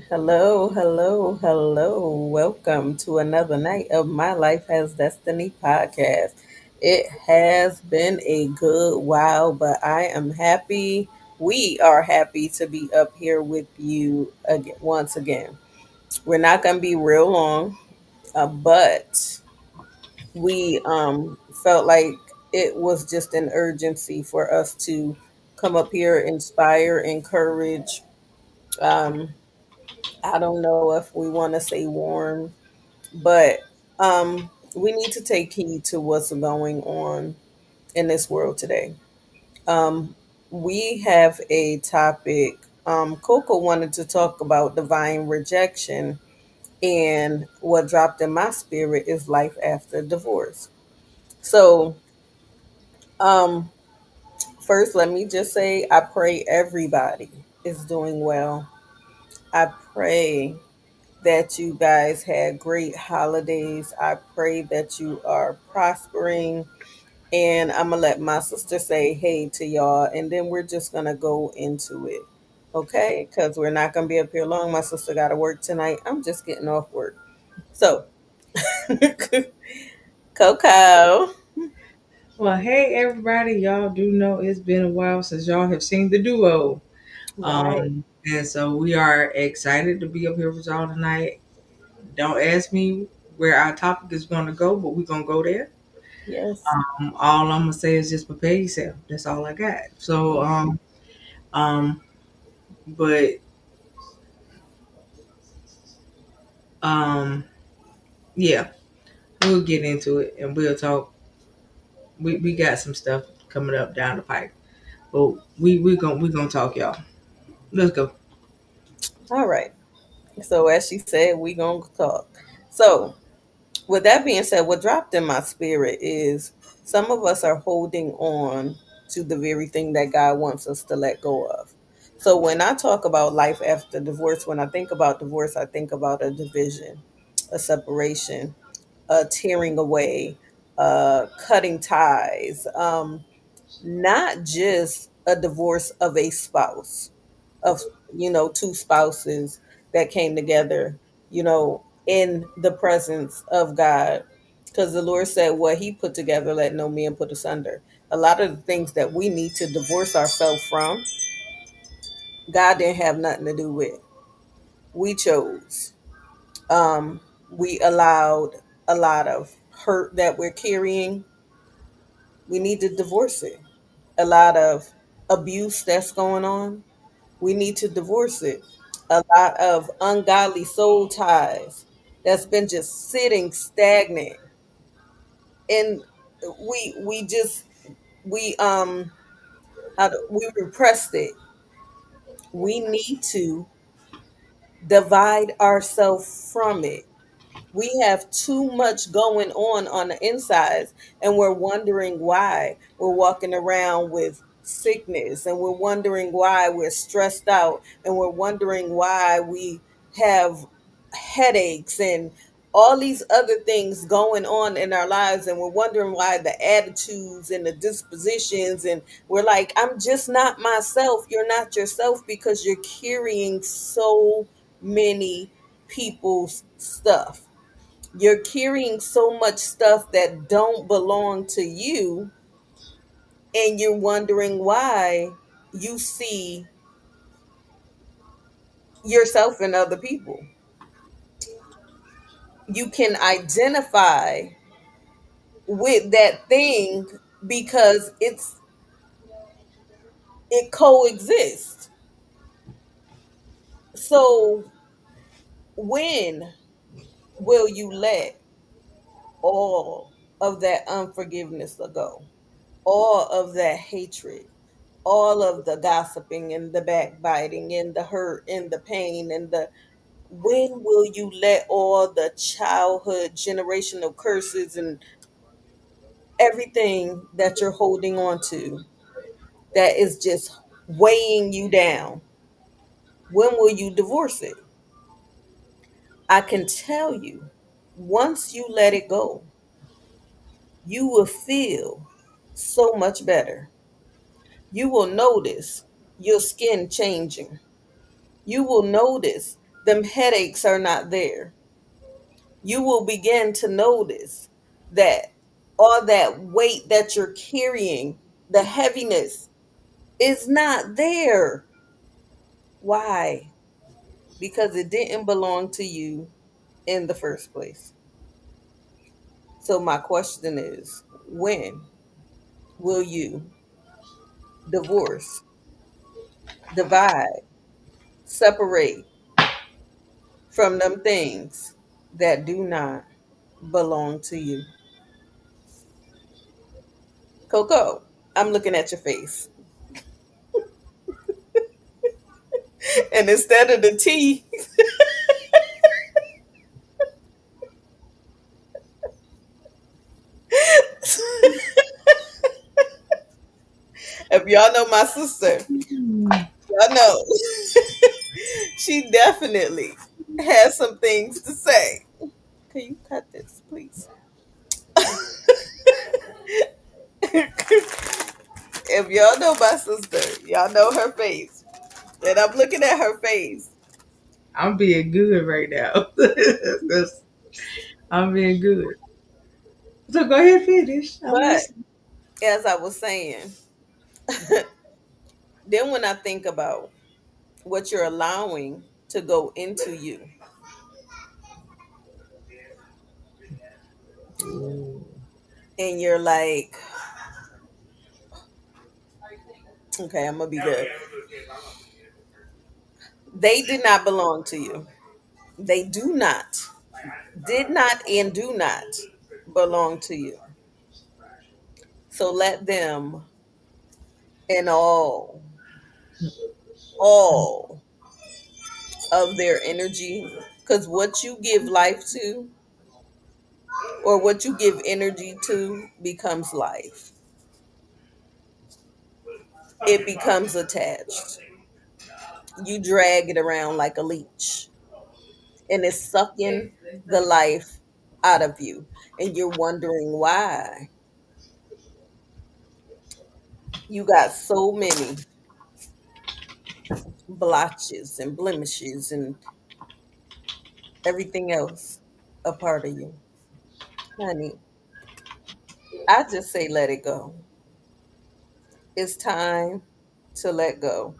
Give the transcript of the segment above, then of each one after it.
Hello, hello, hello. Welcome to another night of My Life Has Destiny podcast. It has been a good while, but I am happy. We are happy to be up here with you again, once again. We're not going to be real long, but we felt like it was just an urgency for us to come up here, inspire, encourage. Um, I don't know if we want to say warm, but we need to take heed to what's going on in this world today. Um, we have a topic. Coco wanted to talk about divine rejection, and what dropped in my spirit is life after divorce. So, um, first, let me just say I pray everybody is doing well. I pray that you guys had great holidays. I pray that you are prospering. And I'm going to let my sister say hey to y'all, and then we're just going to go into it. Okay? Because we're not going to be up here long. My sister got to work tonight. I'm just getting off work. So, Coco. Well, hey everybody, y'all do know it's been a while since y'all have seen the duo. Right. And so we are excited to be up here with y'all tonight. Don't ask me where our topic is going to go, but we're going to go there. Yes. All I'm going to say is just prepare yourself. That's all I got. Um, but, um, yeah, we'll get into it and we'll talk. We got some stuff coming up down the pipe, but we gonna talk, y'all. Let's go. All right. So, as she said, we going to talk. So, with that being said, what dropped in my spirit is some of us are holding on to the very thing that God wants us to let go of. So when I talk about life after divorce, when I think about divorce, I think about a division, a separation, a tearing away, cutting ties, not just a divorce of a spouse, of two spouses that came together, in the presence of God, because the Lord said what he put together, let no man put asunder. A lot of the things that we need to divorce ourselves from, God didn't have nothing to do with. We chose. We allowed a lot of hurt that we're carrying. We need to divorce it. A lot of abuse that's going on, we need to divorce it. A lot of ungodly soul ties that's been just sitting stagnant, and we just we we repressed it. We need to divide ourselves from it. We have too much going on the insides, and we're wondering why we're walking around with sickness, and we're wondering why we're stressed out, and we're wondering why we have headaches and all these other things going on in our lives, and we're wondering why the attitudes and the dispositions, and we're like, I'm just not myself. You're not yourself because you're carrying so many people's stuff. You're carrying so much stuff that don't belong to you, and you're wondering why you see yourself in other people. You can identify with that thing because it coexists. So when will you let all of that unforgiveness go? All of that hatred, all of the gossiping and the backbiting and the hurt and the pain and the when will you let all the childhood generational curses and everything that you're holding on to that is just weighing you down, when will you divorce it? I can tell you, once you let it go, you will feel so much better. You will notice your skin changing. You will notice them headaches are not there. You will begin to notice that all that weight that you're carrying, the heaviness, is not there. Why? Because it didn't belong to you in the first place. So, my question is, when will you divorce, divide, separate from them things that do not belong to you? Coco, I'm looking at your face. And instead of the T, if y'all know my sister, y'all know she definitely has some things to say. Can you cut this, please? If y'all know my sister, y'all know her face. And I'm looking at her face. I'm being good right now. 'Cause I'm being good. So go ahead, finish. I'm But listening. as I was saying, then when I think about what you're allowing to go into you, Ooh. and you're like, okay, I'm going to be good. They did not belong to you. They do not, did not, and do not belong to you. So let them and all of their energy, because what you give life to or what you give energy to becomes life. It becomes attached. You drag it around like a leech, and it's sucking the life out of you. And you're wondering why you got so many blotches and blemishes and everything else a part of you. Honey, I just say let it go. It's time to let go.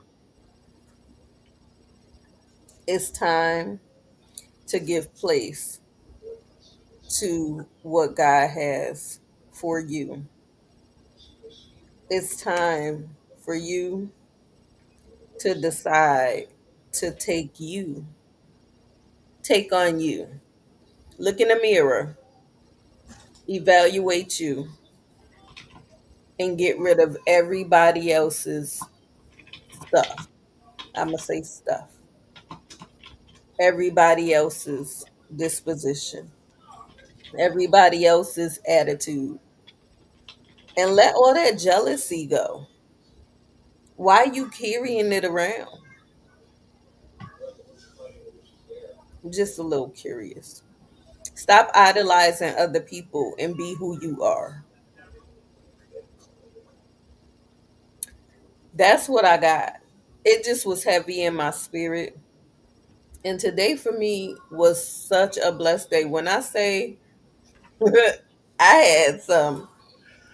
It's time to give place to what God has for you. It's time for you to decide to take on you. Look in the mirror, evaluate you, and get rid of everybody else's stuff. I'm going to say stuff. Everybody else's disposition, everybody else's attitude, and let all that jealousy go. Why you carrying it around? Just a little curious. Stop idolizing other people and be who you are. That's what I got. It just was heavy in my spirit. And today for me was such a blessed day. When I say I had some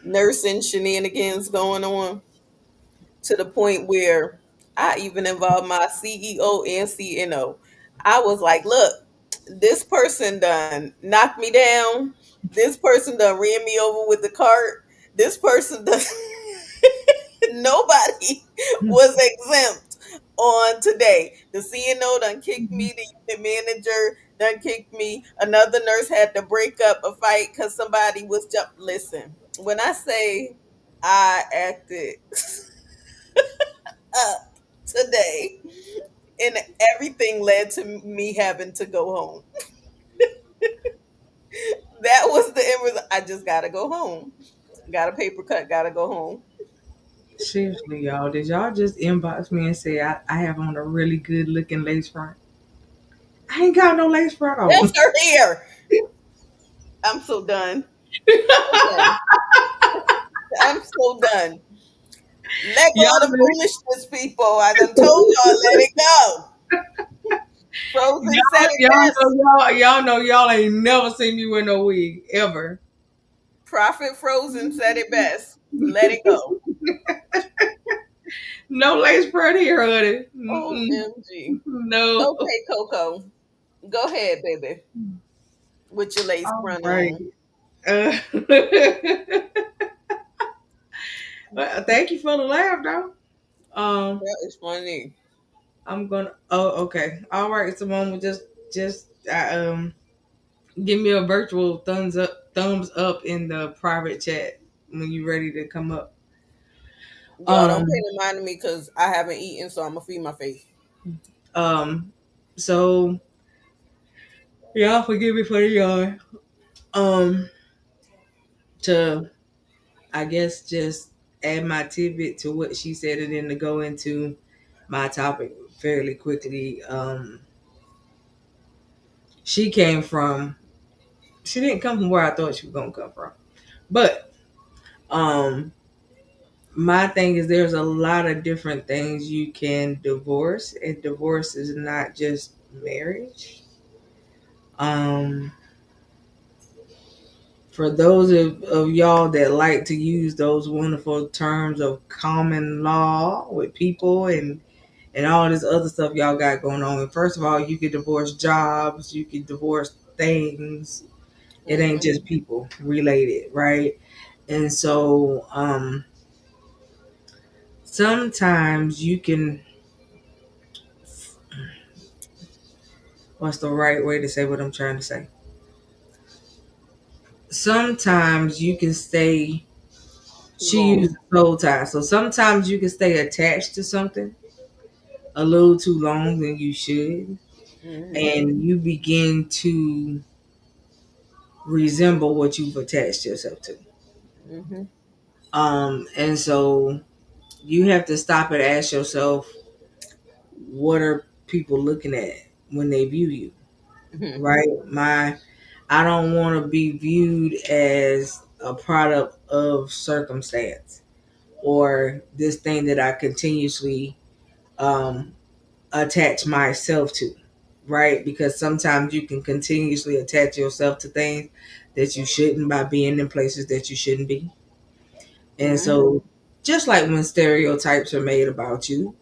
nursing shenanigans going on to the point where I even involved my CEO and CNO. I was like, look, this person done knocked me down. This person done ran me over with the cart. This person done nobody was exempt on today. The CNO done kicked me, the manager done kicked me. Another nurse had to break up a fight because somebody was jump. Listen, when I say I acted up today, and everything led to me having to go home. That was the end result. I just gotta go home. Got a paper cut, gotta go home. Seriously, y'all, did y'all just inbox me and say I have on a really good looking lace front? I ain't got no lace front That's on. her hair. I'm so done. Okay. I'm so done. Let go Y'all of the know. foolishness, people. I done told y'all, let it go. Frozen said it best. Y'all know y'all ain't never seen me wear no wig ever. Prophet Frozen said it best. Let it go. No lace front here, honey. Mm-mm. OMG. No. Okay, Coco. Go ahead, baby. With your lace All front right. on. Well, thank you for the laugh, though. Um, That is funny. I'm gonna. Oh, okay. All right, Simone. Just give me a virtual thumbs up in the private chat when you're ready to come up. Y'all don't pay Um, no mind to me because I haven't eaten, so I'm gonna feed my face. um. So y'all forgive me for the yarn. Um, to I guess just add my tidbit to what she said, and then to go into my topic fairly quickly. She came from. She didn't come from where I thought she was gonna come from, but um my thing is there's a lot of different things you can divorce, and divorce is not just marriage. um for those of y'all that like to use those wonderful terms of common law with people and all this other stuff y'all got going on, first of all, you could divorce jobs, you could divorce things. It ain't Mm-hmm. just people related, right? And so sometimes you can, what's the right way to say what I'm trying to say? Sometimes you can stay, Keep she going. used soul tie. So sometimes you can stay attached to something a little too long than you should. Mm-hmm. And you begin to resemble what you've attached yourself to. Mm-hmm. And so you have to stop and ask yourself, what are people looking at when they view you? Mm-hmm. Right? I don't want to be viewed as a product of circumstance or this thing that I continuously um, attach myself to, right? Because sometimes you can continuously attach yourself to things that you shouldn't by being in places that you shouldn't be. And Mm-hmm. so, just like when stereotypes are made about you,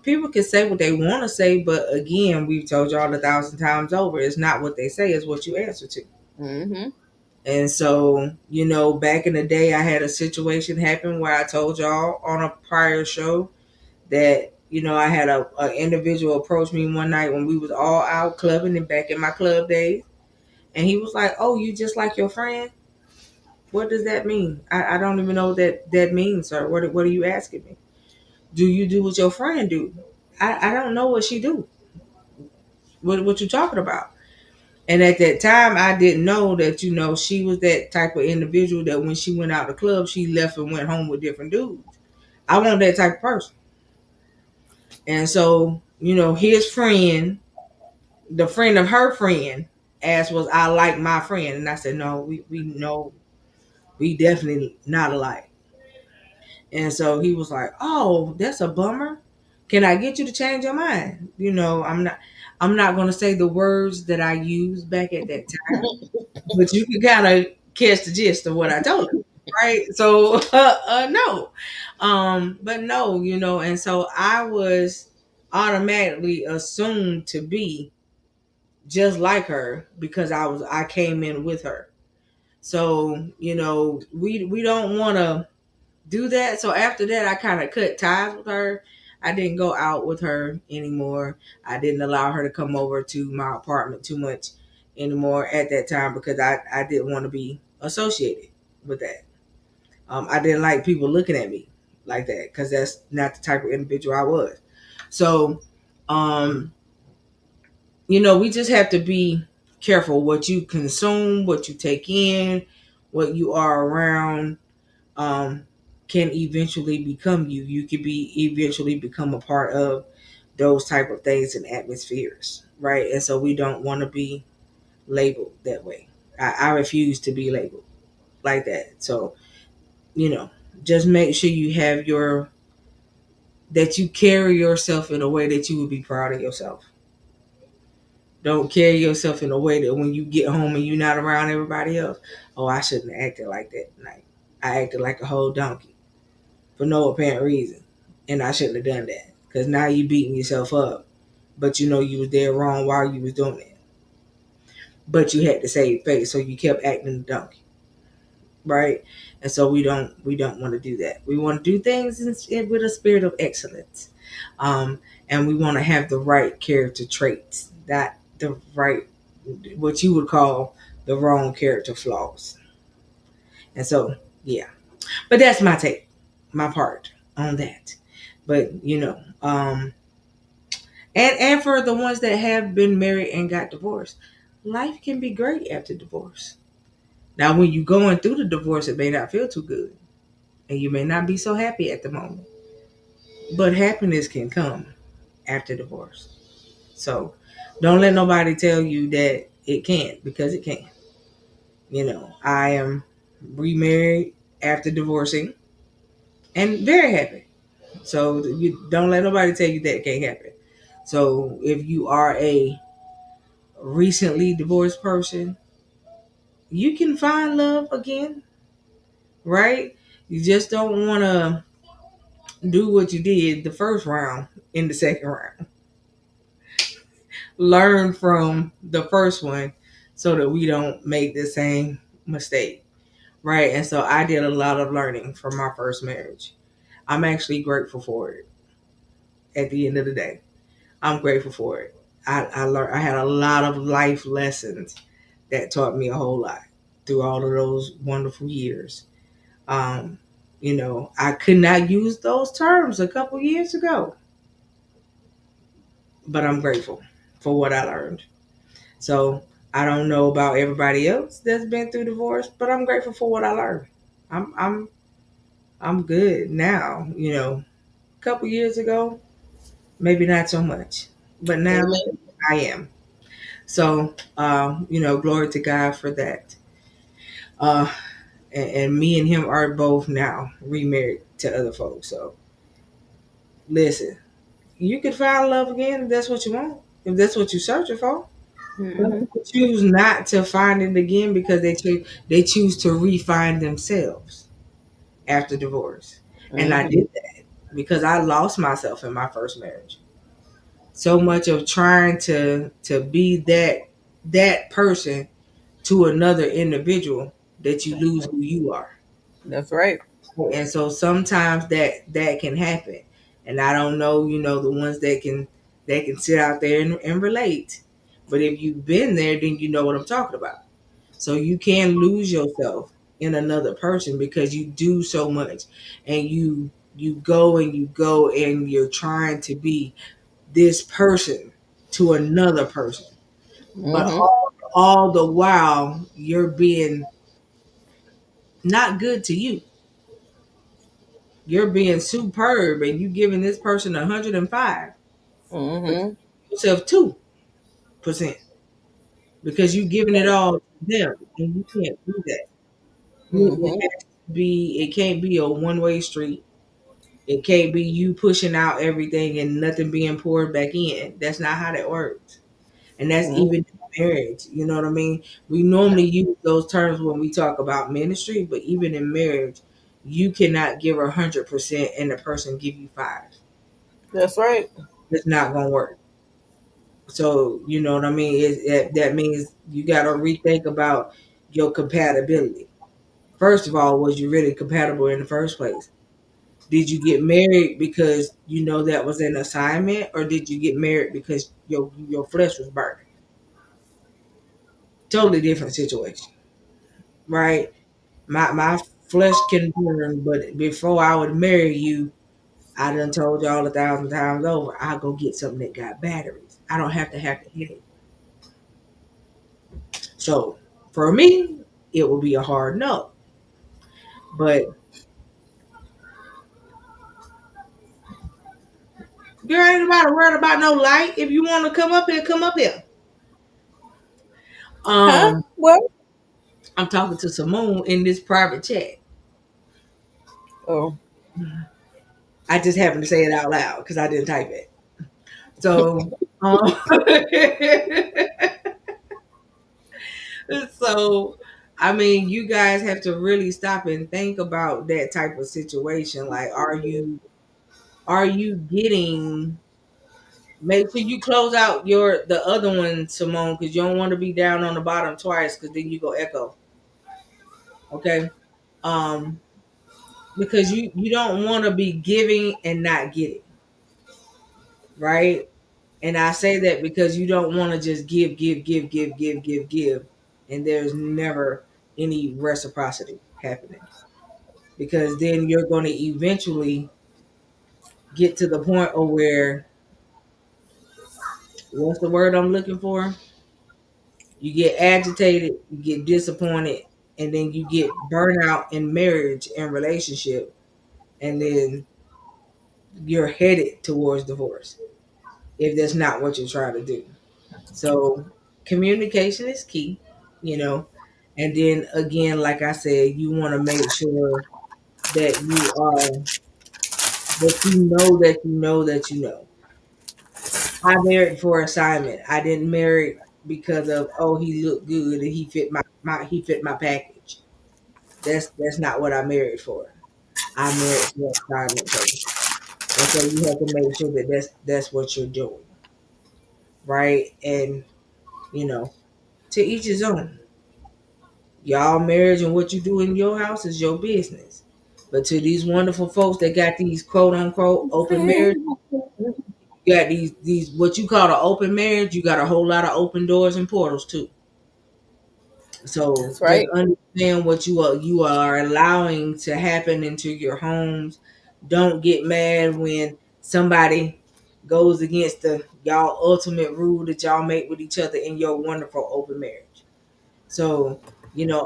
people can say what they want to say, but again, we've told y'all 1,000 times over, it's not what they say, it's what you answer to. Mm-hmm. And so, back in the day, I had a situation happen where I told y'all on a prior show that, I had a individual approach me one night when we was all out clubbing and back in my club days. And he was like, "Oh, you just like your friend? What does that mean? I don't even know what that means, sir. What are you asking me? Do you do what your friend do? I don't know what she do. What you talking about?" And at that time, I didn't know that, she was that type of individual that when she went out the club, she left and went home with different dudes. I wasn't that type of person. And so, his friend, the friend of her friend, asked, "Was I like my friend?" And I said, "No, we know we definitely not alike." And so he was like, "Oh, that's a bummer. Can I get you to change your mind?" I'm not gonna say the words that I used back at that time, but you can kind of catch the gist of what I told her, right? So, no, but no, and so I was automatically assumed to be just like her because I came in with her. So, we don't want to do that. So after that, I kind of cut ties with her. I didn't go out with her anymore. I didn't allow her to come over to my apartment too much anymore at that time because I didn't want to be associated with that. I didn't like people looking at me like that because that's not the type of individual I was. So, um, we just have to be careful what you consume, what you take in, what you are around, um, can eventually become you. You could be eventually become a part of those type of things and atmospheres, right? And so we don't want to be labeled that way. I refuse to be labeled like that. So, you know, just make sure you have that you carry yourself in a way that you would be proud of yourself. Don't carry yourself in a way that when you get home and you're not around everybody else, oh, I shouldn't have acted like that tonight. I acted like a whole donkey for no apparent reason, and I shouldn't have done that because now you beating yourself up, but you know you was there wrong while you was doing it, but you had to save face, so you kept acting a donkey, right? And so we don't want to do that. We want to do things with a spirit of excellence, um, and we want to have the right character traits, not the right what you would call the wrong character flaws. And so, yeah, but that's my take, my part on that. But and for the ones that have been married and got divorced, life can be great after divorce. Now, when you're going through the divorce, it may not feel too good, and you may not be so happy at the moment. But happiness can come after divorce. So, don't let nobody tell you that it can't, because it can. I am remarried after divorcing and very happy. So you don't let nobody tell you that can't happen. So if you are a recently divorced person, you can find love again, right? You just don't want to do what you did the first round in the second round. Learn from the first one so that we don't make the same mistake, right? And so I did a lot of learning from my first marriage. I'm actually grateful for it at the end of the day. I'm grateful for it. I learned, I had a lot of life lessons that taught me a whole lot through all of those wonderful years. Um, I could not use those terms a couple years ago, but I'm grateful for what I learned. So I don't know about everybody else that's been through divorce, but I'm grateful for what I learned. I'm I'm I'm good now. A couple years ago, maybe not so much, but now Amen. I am. So, glory to God for that. Uh, and me and him are both now remarried to other folks. So, listen, you can find love again if that's what you want, if that's what you're searching for. Some Hmm. people choose not to find it again because they choose to refine themselves after divorce. And I Hmm. did that because I lost myself in my first marriage. So much of trying to be that person to another individual that you lose who you are. That's right. And so sometimes that can happen. And I don't know, the ones that can sit out there and relate. But if you've been there, then you know what I'm talking about. So you can lose yourself in another person because you do so much, and you go and you go and you're trying to be this person to another person. But Hmm. all the while you're being not good to you. You're being superb and you giving this person 105, but you Hmm. give yourself 2% because you giving it all to them, and you can't do that. It Hmm. has to be. It can't be a one-way street. It can't be you pushing out everything and nothing being poured back in. That's not how that works. And that's even Hmm. in marriage. You know what I mean? We normally use those terms when we talk about ministry, but even in marriage, you cannot give 100% and the person give you 5. That's right. It's not gonna work. So you know what I mean. That means you got to rethink about your compatibility. First of all, was you really compatible in the first place? Did you get married because you know that was an assignment, or did you get married because your flesh was burning? Totally different situation, right? My flesh can burn, but before I would marry you, I done told y'all 1,000 times over, I'll go get something that got batteries. I don't have to have the headache. So for me, it will be a hard no. But girl, ain't nobody worried about no light. If you want to come up here, come up here. Huh? Um, What? I'm talking to Simone in this private chat. Oh. I just happened to say it out loud because I didn't type it. So Um, so, I mean, you guys have to really stop and think about that type of situation. Like, are you getting? Make sure you close out the other one, Simone, because you don't want to be down on the bottom twice, because then you go echo. Okay. Um, because you don't want to be giving and not getting, right? And I say that because you don't want to just give, give, give, give, give, give, give, and there's never any reciprocity happening. Because then you're going to eventually get to the point of where, what's the word I'm looking for? You get agitated, you get disappointed, and then you get burnout in marriage and relationship, and then you're headed towards divorce if that's not what you're trying to do. So communication is key, you know. And then again, like I said, you want to make sure that you know. I married for assignment. I didn't marry because of, oh, he looked good and he fit my package. That's not what I married for. I married for assignment purposes. And so you have to make sure that that's what you're doing, right? And you know, to each his own. Y'all marriage and what you do in your house is your business. But to these wonderful folks that got these quote unquote open marriage, you got these what you call an open marriage, you got a whole lot of open doors and portals too. So That's just right. understand what you are allowing to happen into your homes. Don't get mad when somebody goes against the y'all ultimate rule that y'all make with each other in your wonderful open marriage. So,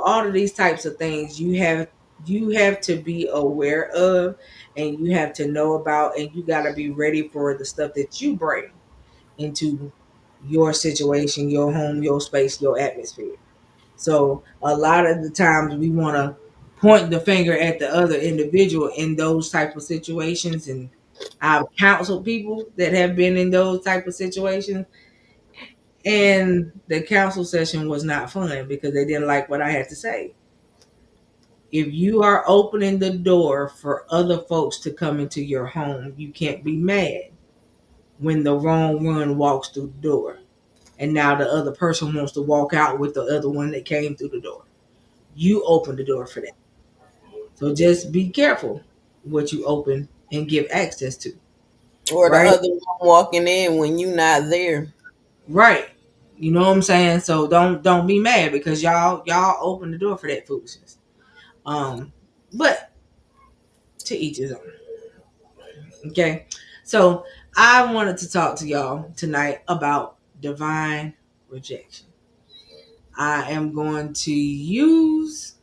all of these types of things you have to be aware of, and you have to know about, and you got to be ready for the stuff that you bring into your situation, your home, your space, your atmosphere. So a lot of the times we want to point the finger at the other individual in those type of situations, and I've counseled people that have been in those type of situations, and the counsel session was not fun because they didn't like what I had to say. If you are opening the door for other folks to come into your home, you can't be mad when the wrong one walks through the door. And now the other person wants to walk out with the other one that came through the door. You open the door for that. So just be careful what you open and give access to. Or the Right? other one walking in when you not there. Right. You know what I'm saying? So don't be mad because y'all open the door for that foolishness. But to each his own. Okay. So I wanted to talk to y'all tonight about divine rejection. I am going to use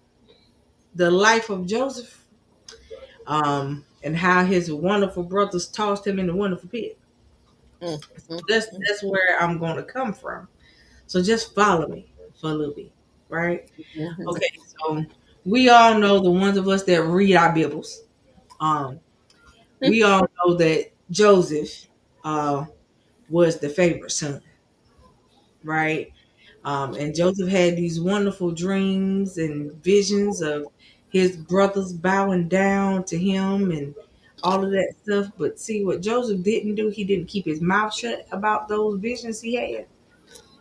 the life of Joseph, and how his wonderful brothers tossed him in the wonderful pit. Mm, mm, That's where I'm going to come from. So just follow me for a little bit, right? mhm. Okay, so we all know, the ones of us that read our Bibles, um, we all know that Joseph uh, was the favorite son, right? And Joseph had these wonderful dreams and visions of his brothers bowing down to him and all of that stuff. But see, what Joseph didn't do, he didn't keep his mouth shut about those visions he had.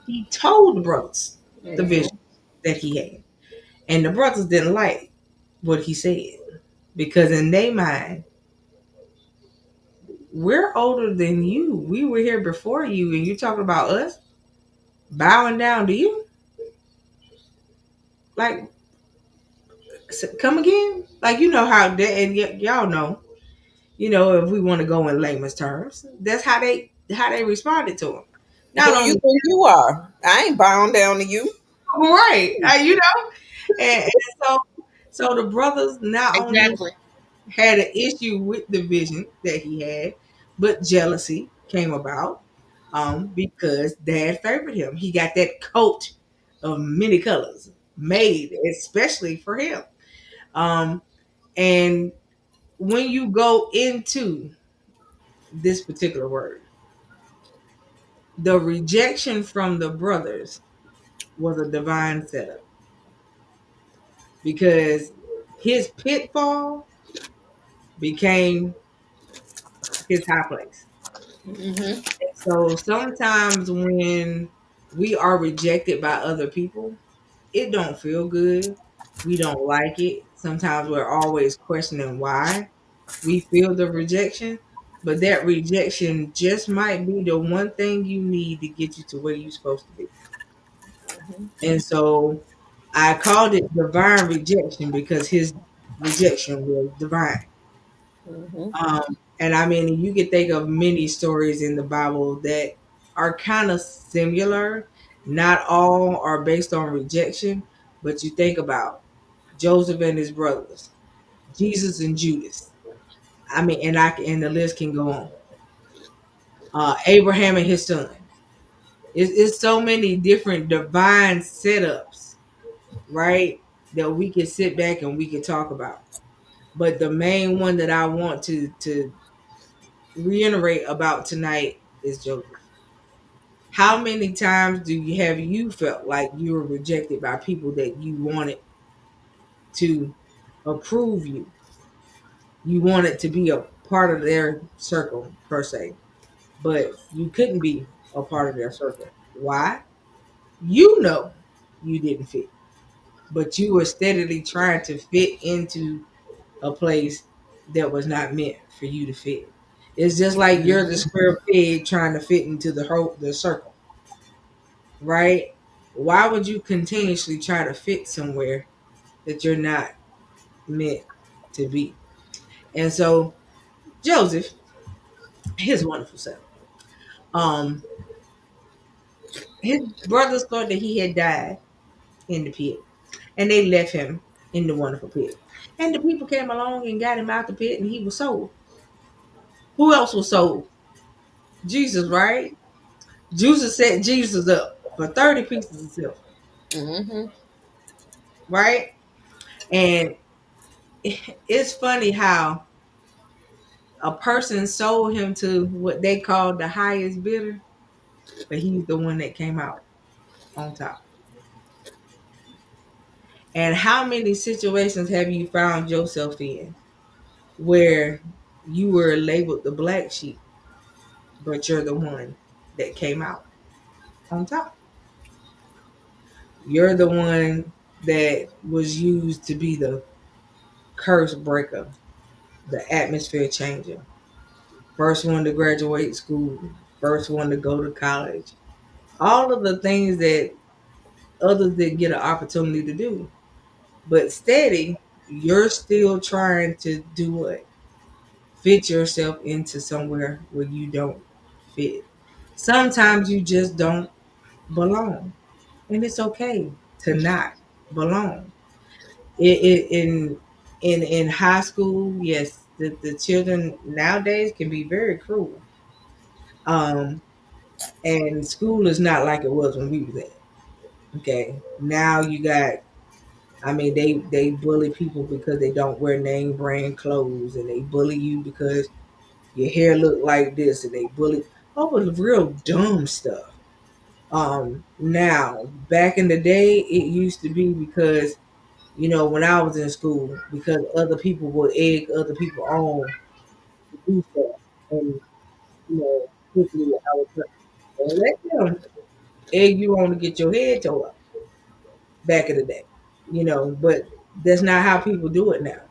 He told the brothers the vision Mhm. that he had. And the brothers didn't like what he said because, in their mind, we're older than you. We were here before you, and you're talking about us bowing down to you? Like, come again? Like, you know how they, and y'all know, if we want to go in layman's terms, that's how they responded to him. Not Who you only think you are? I ain't bound down to you. right, and so the brothers not only Exactly. had an issue with the vision that he had, but jealousy came about, because dad favored him. He got that coat of many colors made especially for him. Um, and when you go into this particular word, The rejection from the brothers was a divine setup because his pitfall became his high place. Mm-hmm. So sometimes when we are rejected by other people, it don't feel good. We don't like it. Sometimes we're always questioning why we feel the rejection, but that rejection just might be the one thing you need to get you to where you're supposed to be. And so I called it divine rejection because his rejection was divine. Mm-hmm. And I mean, you can think of many stories in the Bible that are kind of similar. Not all are based on rejection, but you think about Joseph and his brothers, Jesus and Judas. I mean, and the list can go on. Abraham and his son. It's so many different divine setups, right? That we can sit back and we can talk about. But the main one that I want to reiterate about tonight is Joseph. How many times you felt like you were rejected by people that you wanted to approve you? You wanted to be a part of their circle per se, but you couldn't be a part of their circle. Why? You know you didn't fit, but you were steadily trying to fit into a place that was not meant for you to fit. It's just like you're the Mm-hmm. square peg trying to fit into the circle, right? Why would you continuously try to fit somewhere that you're not meant to be? And so Joseph, his wonderful self, um, his brothers thought that he had died in the pit, and they left him in the wonderful pit. And the people came along and got him out the pit, and he was sold. Who else was sold? Jesus, right? Jesus set Jesus up for 30 pieces of silver, Mm-hmm. right? And it's funny how a person sold him to what they called the highest bidder, but he's the one that came out on top. And how many situations have you found yourself in where you were labeled the black sheep, but you're the one that came out on top? You're the one that was used to be the curse breaker, the atmosphere changer, first one to graduate school, first one to go to college, all of the things that others didn't get an opportunity to do. But steady, you're still trying to do what? Fit yourself into somewhere where you don't fit. Sometimes you just don't belong. And it's okay to not belong. In high school, yes, the children nowadays can be very cruel. Um, and school is not like it was when we was at. Okay, now you got. I mean, they bully people because they don't wear name brand clothes, and they bully you because your hair look like this, and they bully over the real dumb stuff. Now back in the day, it used to be because when I was in school, because other people would egg other people on to do stuff, and quickly I was like, "Don't let them egg you on to get your head tore up." Back in the day, but that's not how people do it now.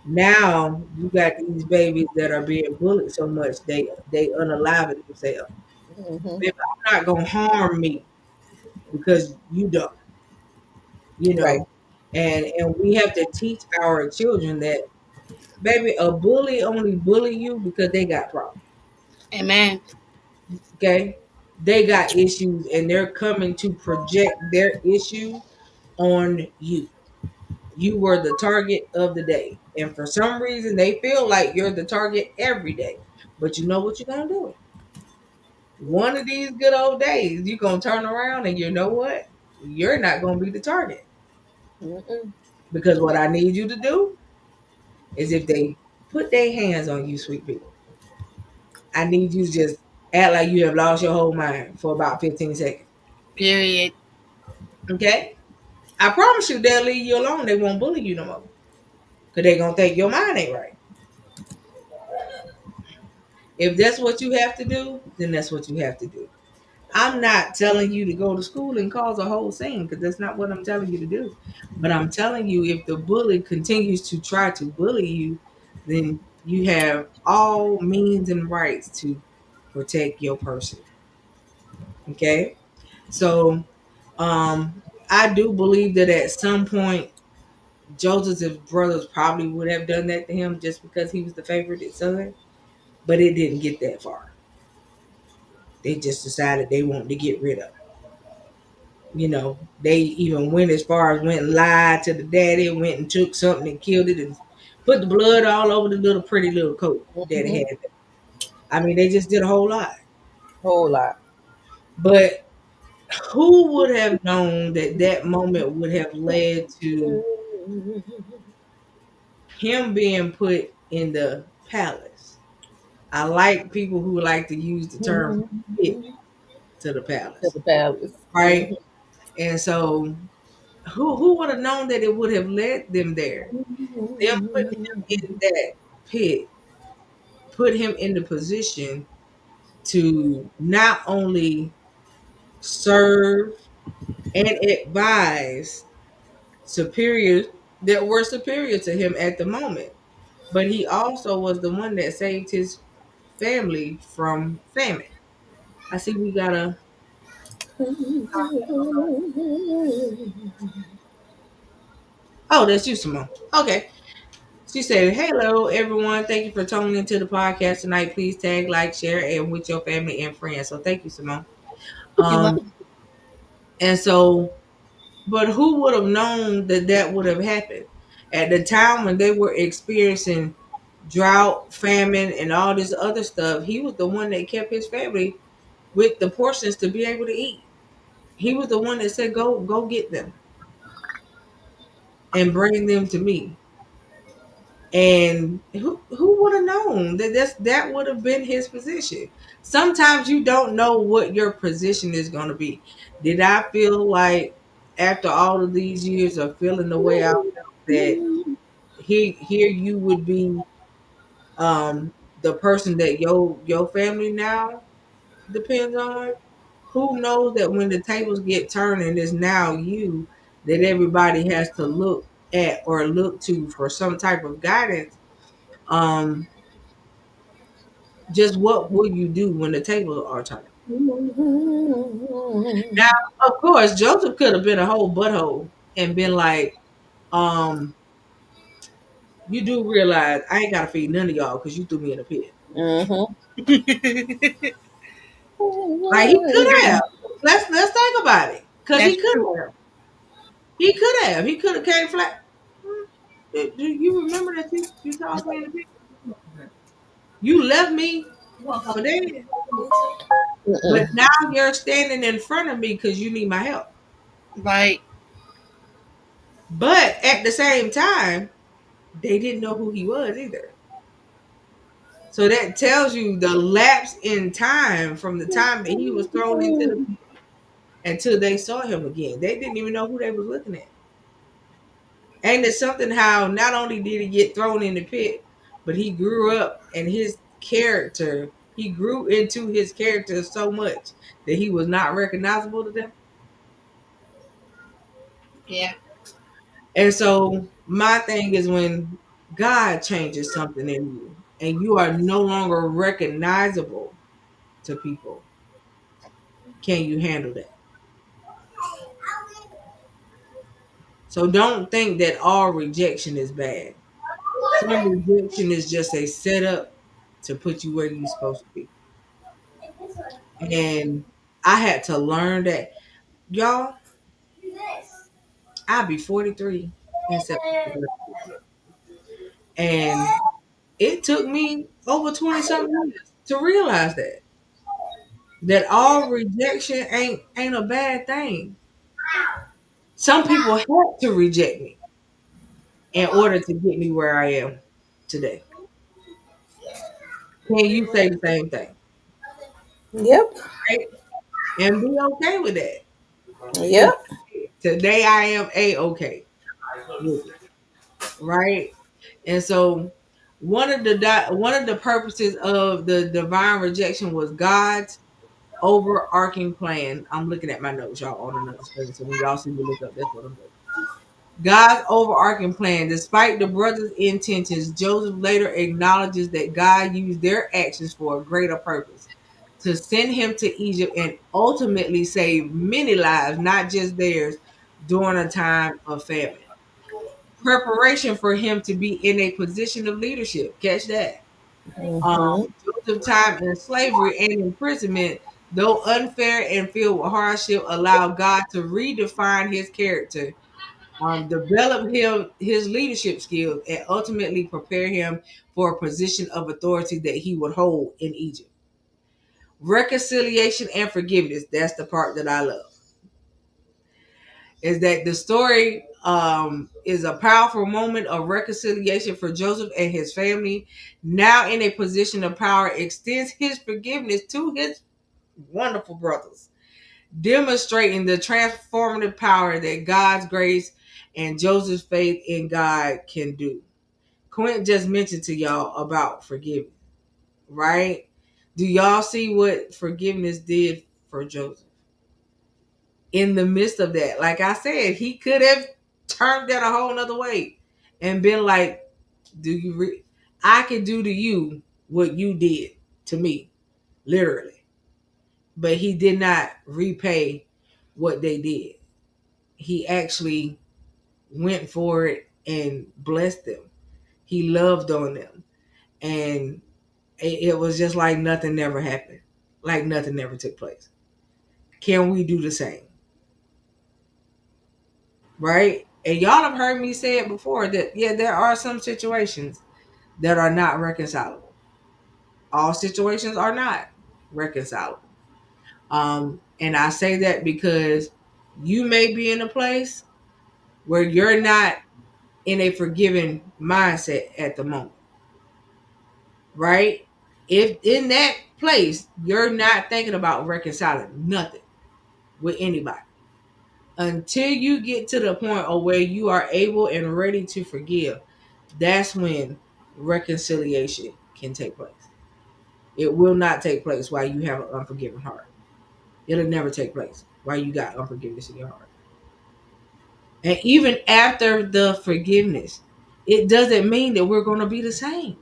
Now you got these babies that are being bullied so much they unalive it themselves. Mm-hmm. Baby, I'm not gonna harm me because you don't, you Right. know. And we have to teach our children that, baby, a bully only bully you because they got problems. Amen. Okay? They got issues and they're coming to project their issue on you. You were the target of the day. And for some reason, they feel like you're the target every day. But you know what you're going to do? One of these good old days, you're going to turn around and you know what? You're not going to be the target. Mm-mm. Because what I need you to do is if they put their hands on you, sweet people, I need you to just Act like you have lost your whole mind for about 15 seconds. Period. Okay? I promise you they'll leave you alone. They won't bully you no more. Because they're going to think your mind ain't right. If that's what you have to do, then that's what you have to do. I'm not telling you to go to school and cause a whole scene because that's not what I'm telling you to do. But I'm telling you, if the bully continues to try to bully you, then you have all means and rights to protect your person. Okay? So, I do believe that at some point, Joseph's brothers probably would have done that to him just because he was the favorite son, but it didn't get that far. They just decided they wanted to get rid of him. They even went as far as went and lied to the daddy, went and took something and killed it and put the blood all over the little pretty little coat daddy Mhm. had. I mean, they just did a whole lot. Whole lot. But who would have known that that moment would have led to him being put in the palace? I like people who like to use the term from the pit to the To palace, the palace. right? And so, who would have known that it would have led them there? Them putting him in that pit put him in the position to not only serve and advise superiors that were superior to him at the moment, but he also was the one that saved his family from famine. I see we got a oh, that's you, Simone. Okay. She said, "Hello, everyone. Thank you for tuning into the podcast tonight. Please tag, like, share, and with your family and friends." So, thank you, Simone. You Um, like and so, but who would have known that that would have happened at the time when they were experiencing drought, famine, and all this other stuff? He was the one that kept his family with the portions to be able to eat. He was the one that said, "Go get them and bring them to me." And who would have known that that would have been his position? Sometimes you don't know what your position is going to be. Did I feel like after all of these years of feeling the way I felt that here you would be the person that your family now depends on? Who knows that when the tables get turned and it's now you that everybody has to look at or look to for some type of guidance? um just what will you do when the tables are turned? Now, of course, Joseph could have been a whole butthole and been like, um, you do realize I ain't gotta feed none of y'all because you threw me in a pit. Mm-hmm. Like he could have. Let's think about it. Cause he That's could true. have. He could have. He could have came flat. Do you remember that you tossed me in the pit? You left me for dead. But Mm-mm. now you're standing in front of me because you need my help. Right. But at the same time, they didn't know who he was either. So that tells you the lapse in time from the time that he was thrown into the pit until they saw him again. They didn't even know who they was looking at. And it's something how not only did he get thrown in the pit, but he grew up and he grew into his character so much that he was not recognizable to them. Yeah. And so my thing is when God changes something in you and you are no longer recognizable to people, can you handle that? So don't think that all rejection is bad. Some rejection is just a setup to put you where you're supposed to be. And I had to learn that, y'all, I'll be 43 in September. And it took me over 20 something years to realize that all rejection ain't a bad thing. Some people had to reject me in order to get me where I am today. Can you say the same thing? Yep. right? And be okay with that. Yep. Today I am a-okay with it, right? And so one of the purposes of the divine rejection was God's overarching plan. I'm looking at my notes, y'all, on another screen. So when y'all see me look up, that's what I'm doing. God's overarching plan. Despite the brothers' intentions, Joseph later acknowledges that God used their actions for a greater purpose to send him to Egypt and ultimately save many lives, not just theirs, during a time of famine. Preparation for him to be in a position of leadership. Catch that. Hmm. Joseph's time in slavery and imprisonment, though unfair and filled with hardship, allowed God to redefine his character, develop his leadership skills, and ultimately prepare him for a position of authority that he would hold in Egypt. Reconciliation and forgiveness. That's the part that I love. Is that the story is a powerful moment of reconciliation for Joseph and his family. Now in a position of power, extends his forgiveness to his wonderful brothers, demonstrating the transformative power that God's grace and Joseph's faith in God can do. Quint just mentioned to y'all about forgiveness, right? Do y'all see what forgiveness did for Joseph? In the midst of that, like I said, he could have turned that a whole nother way and been like, do you I could do to you what you did to me, literally. But he did not repay what they did. He actually went for it and blessed them. He loved on them. And it was just like nothing never happened. Like nothing never took place. Can we do the same? Right? And y'all have heard me say it before that, yeah, there are some situations that are not reconcilable. All situations are not reconcilable. And I say that because you may be in a place where you're not in a forgiving mindset at the moment, right? If in that place you're not thinking about reconciling nothing with anybody until you get to the point of where you are able and ready to forgive, that's when reconciliation can take place. It will not take place while you have an unforgiving heart. It'll never take place while you got unforgiveness in your heart. And even after the forgiveness, it doesn't mean that we're going to be the same.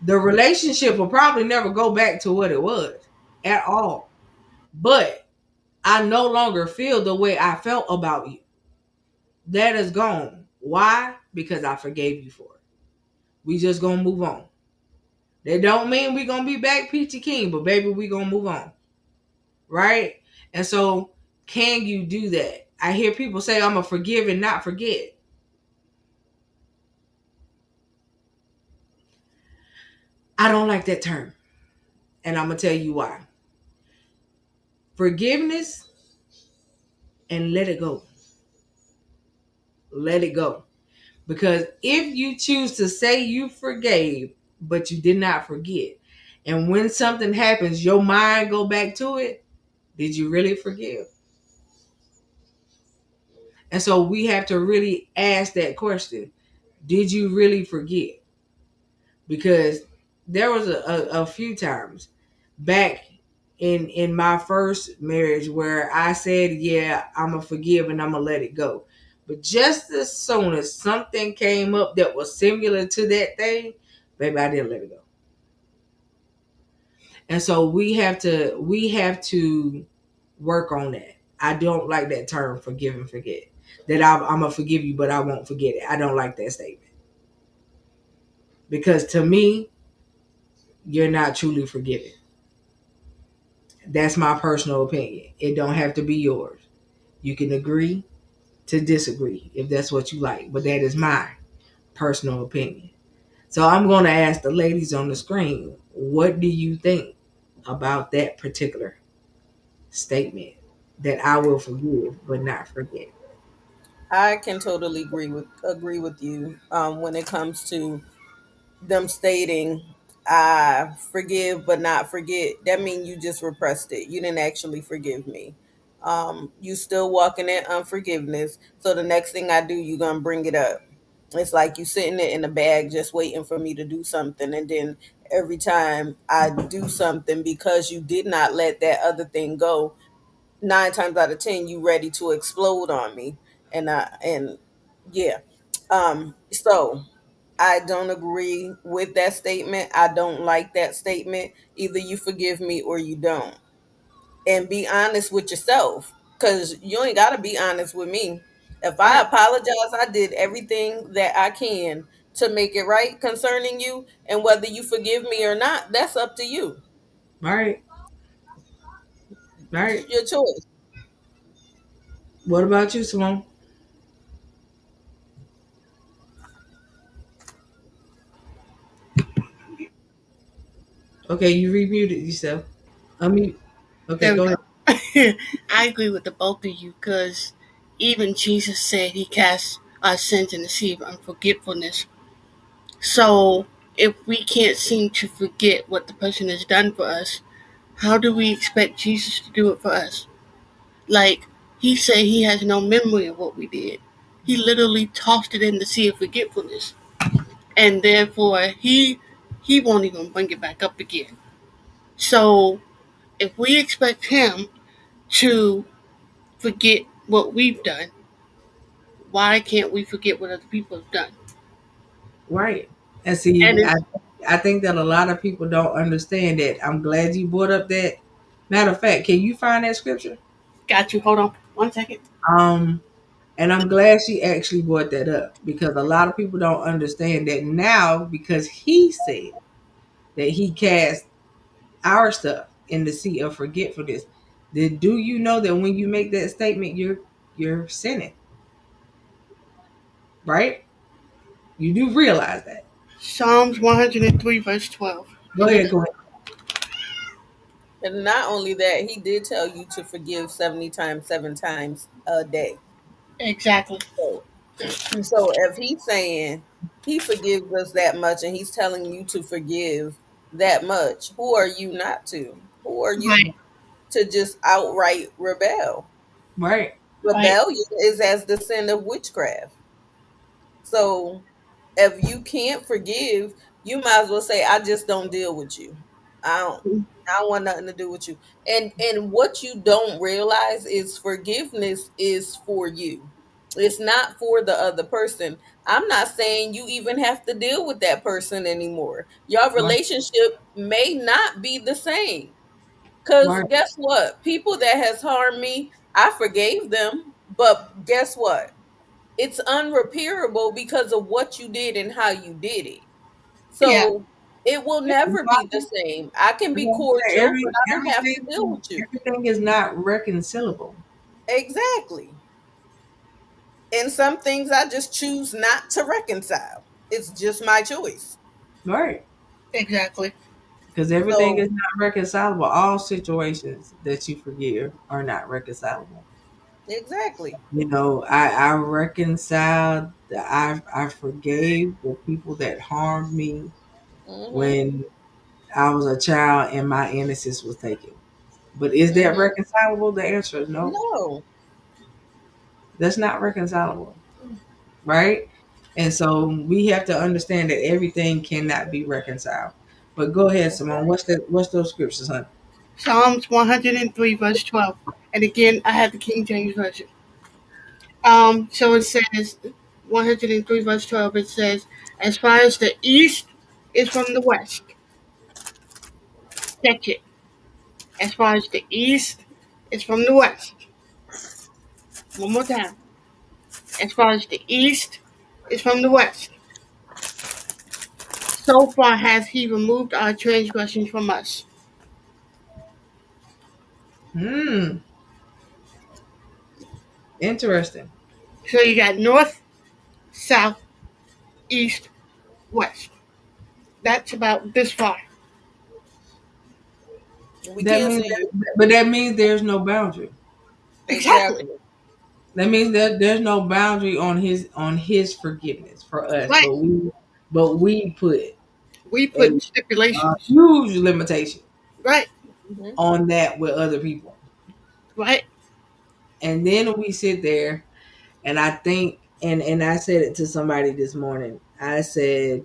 The relationship will probably never go back to what it was at all. But I no longer feel the way I felt about you. That is gone. Why? Because I forgave you for it. We just gonna move on. That don't mean we gonna be back peachy king, but baby, we gonna move on. Right? And so can you do that? I hear people say I'm a forgive and not forget. I don't like that term. And I'm gonna tell you why. Forgiveness and let it go. Let it go. Because if you choose to say you forgave, but you did not forget, and when something happens, your mind go back to it, did you really forgive? And so we have to really ask that question. Did you really forget? Because there was a few times back in my first marriage where I said, yeah, I'm gonna forgive and I'm gonna let it go. But just as soon as something came up that was similar to that thing, baby, I didn't let it go. And so we have to work on that. I don't like that term, forgive and forget. That I'm gonna forgive you, but I won't forget it. I don't like that statement because to me, you're not truly forgiven. That's my personal opinion. It don't have to be yours. You can agree to disagree if that's what you like, but that is my personal opinion. So I'm going to ask the ladies on the screen, what do you think about that particular statement that I will forgive but not forget? I can totally agree with you when it comes to them stating. I forgive but not forget, that means you just repressed it. You didn't actually forgive me. You still walking in unforgiveness. So the next thing I do, you're gonna bring it up. It's like you sitting there in a bag just waiting for me to do something, and then every time I do something, because you did not let that other thing go, 9 times out of 10 you ready to explode on me. And yeah. So I don't agree with that statement. I don't like that statement. Either you forgive me or you don't. And be honest with yourself, because you ain't got to be honest with me. If I Right, apologize, I did everything that I can to make it right concerning you. And whether you forgive me or not, that's up to you. right, right. Your choice. What about you, Simone? Okay, you remuted yourself. I mean, okay, There we go ahead. go. I agree with the both of you because even Jesus said he cast our sins in the sea of unforgetfulness. So if we can't seem to forget what the person has done for us, how do we expect Jesus to do it for us? Like he said he has no memory of what we did. He literally tossed it in the sea of forgetfulness. And therefore he won't even bring it back up again. So if we expect him to forget what we've done, why can't we forget what other people have done? Right. And And see, it's I think that a lot of people don't understand that. I'm glad you brought up that. Matter of fact, can you find that scripture? got you. Hold on 1 second. Um, and I'm glad she actually brought that up because a lot of people don't understand that now because he said that he cast our stuff in the sea of forgetfulness. Then do you know that when you make that statement, you're sinning, right? You do realize that. Psalms 103 verse 12. Go And ahead, it go ahead. And not only that, he did tell you to forgive 70 times, 7 times a day. exactly. So, so if he's saying he forgives us that much and he's telling you to forgive that much, who are you not to? Who are Right, you to just outright rebel? Right, right. Rebellion is as the sin of witchcraft. So if you can't forgive, you might as well say, I just don't deal with you. I don't I don't want nothing to do with you. And what you don't realize is forgiveness is for you. It's not for the other person. I'm not saying you even have to deal with that person anymore. Your right, relationship may not be the same. Cause right, guess what? People that has harmed me, I forgave them. But guess what? It's unrepairable because of what you did and how you did it. Yeah, So it will never be the same. I can be cordial, but I don't have to deal with you. Everything is not reconcilable. Exactly. And some things I just choose not to reconcile. It's just my choice. Right. exactly. Because everything So is not reconcilable. All situations that you forgive are not reconcilable. exactly. You know, I reconciled, I forgave the people that harmed me Mhm. when I was a child and my innocence was taken. But is that Mhm. reconcilable? The answer is no. No. That's not reconcilable. Right? And so we have to understand that everything cannot be reconciled. But go ahead, Simone. What's those scriptures, honey? Psalms 103 verse 12. And again, I have the King James version. So it says 103 verse 12. It says, as far as the east is from the west, catch it. As far as the east is from the west. One more time. As far as the east is from the west, so far has he removed our transgressions from us. Hmm. Interesting. So you got north, south, east, west. That's about this far. We That can't means, say you. but that means there's no boundary. Exactly. Exactly. That means that there's no boundary on his forgiveness for us, Right. but we put it. We a put stipulations. huge limitation Right, Mhm. on that with other people. right. And then we sit there, and I think, and I said it to somebody this morning. I said,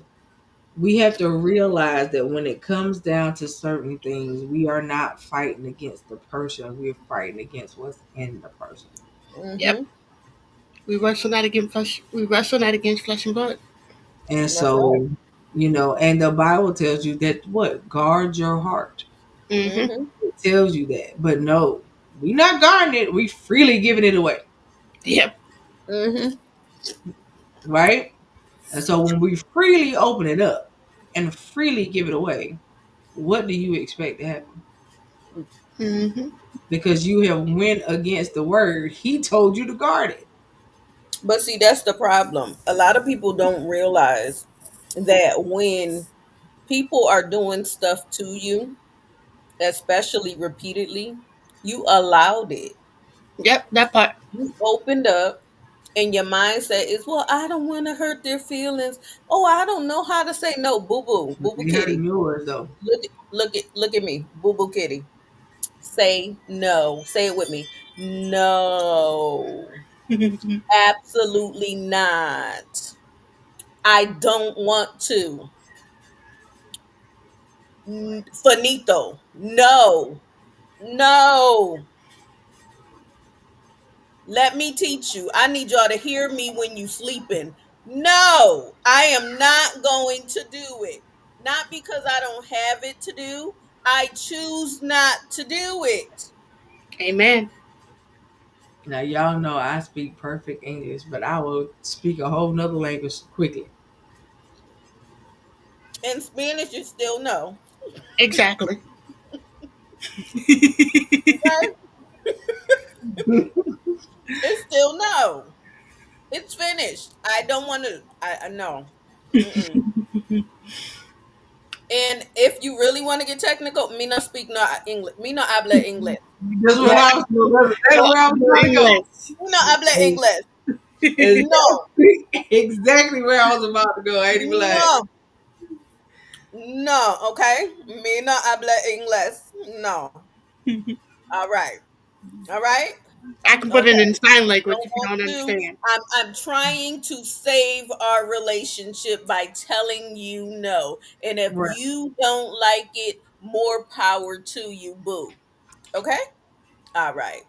we have to realize that when it comes down to certain things, we are not fighting against the person, we're fighting against what's in the person. Yep. Mhm. We wrestle not against flesh and blood. And That's right. so, and the Bible tells you that what? Guard your heart. Mm-hmm. Mhm. It tells you that. But no, we not guarding it. We freely giving it away. Yep. Mhm. Right? And so when we freely open it up and freely give it away, what do you expect to happen? Mm-hmm. Because you have went against the word. He told you to guard it. But see, that's the problem. A lot of people don't realize that when people are doing stuff to you, especially repeatedly, you allowed it. Yep. That part. You opened up, and your mindset is, well, I don't want to hurt their feelings. Oh, I don't know how to say no. Boo boo, boo boo They hurting kitty. yours though. Look at me, boo boo kitty. Say no. Say it with me. No. Absolutely not. I don't want to. Finito. No. No. Let me teach you. I need y'all to hear me when you sleeping. No, I am not going to do it. Not because I don't have it to do. I choose not to do it. Amen. Now y'all know I speak perfect English, but I will speak a whole nother language quickly. In Spanish, you still no. Exactly. Okay? It's still no. It's finished. I don't want to. I no. Mm-mm. And if you really want to get technical, me not speak no English. Me no habla English. That's No, what I was no that's where I was hablo trying to go. inglés. Me no habla English. No, Exactly, exactly where I was about to go. I ain't even lying. no, no. Okay, me no habla English. No. All right. All right. I can put it Okay. in sign I language don't if you want don't to. understand. I'm trying to save our relationship by telling you no. And if Right. you don't like it, more power to you, boo. Okay? All right.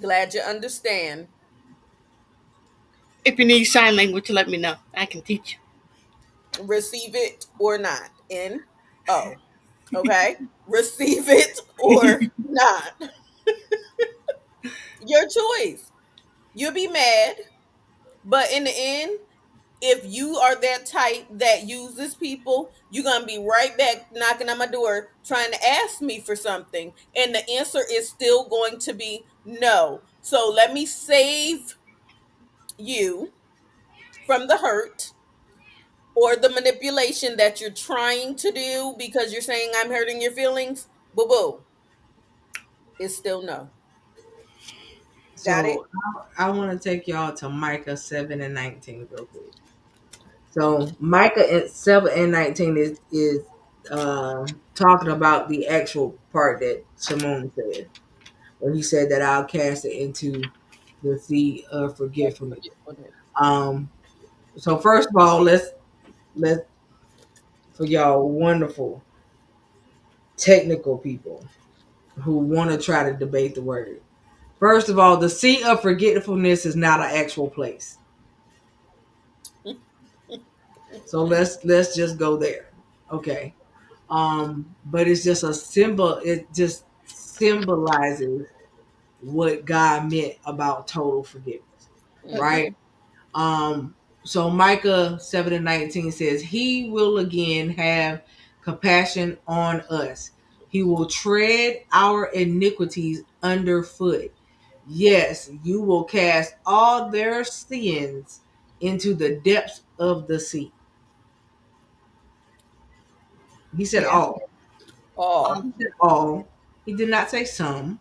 Glad you understand. If you need sign language, let me know. I can teach Receive it or not. N O. Okay? Receive it or you. not. Your choice. You'll be mad, but in the end, if you are that type that uses people, you're gonna be right back knocking on my door trying to ask me for something. And the answer is still going to be no. So let me save you from the hurt or the manipulation that you're trying to do because you're saying I'm hurting your feelings. Boo boo. It's still no. Got it? So I want to take y'all to Micah 7:19 real quick. So Micah 7:19 is talking about the actual part that Simone said, where he said that I'll cast it into the sea of forgetfulness. Um, so first of all, let's for y'all wonderful technical people who want to try to debate the word. First of all, the sea of forgetfulness is not an actual place. So let's just go there. Okay. But it's just a symbol, it just symbolizes what God meant about total forgiveness. Mm-hmm. Right? Um, so Micah 7:19 says, He will again have compassion on us. He will tread our iniquities underfoot. Yes, you will cast all their sins into the depths of the sea. He said Yeah. all. All. He said all. He did not say some.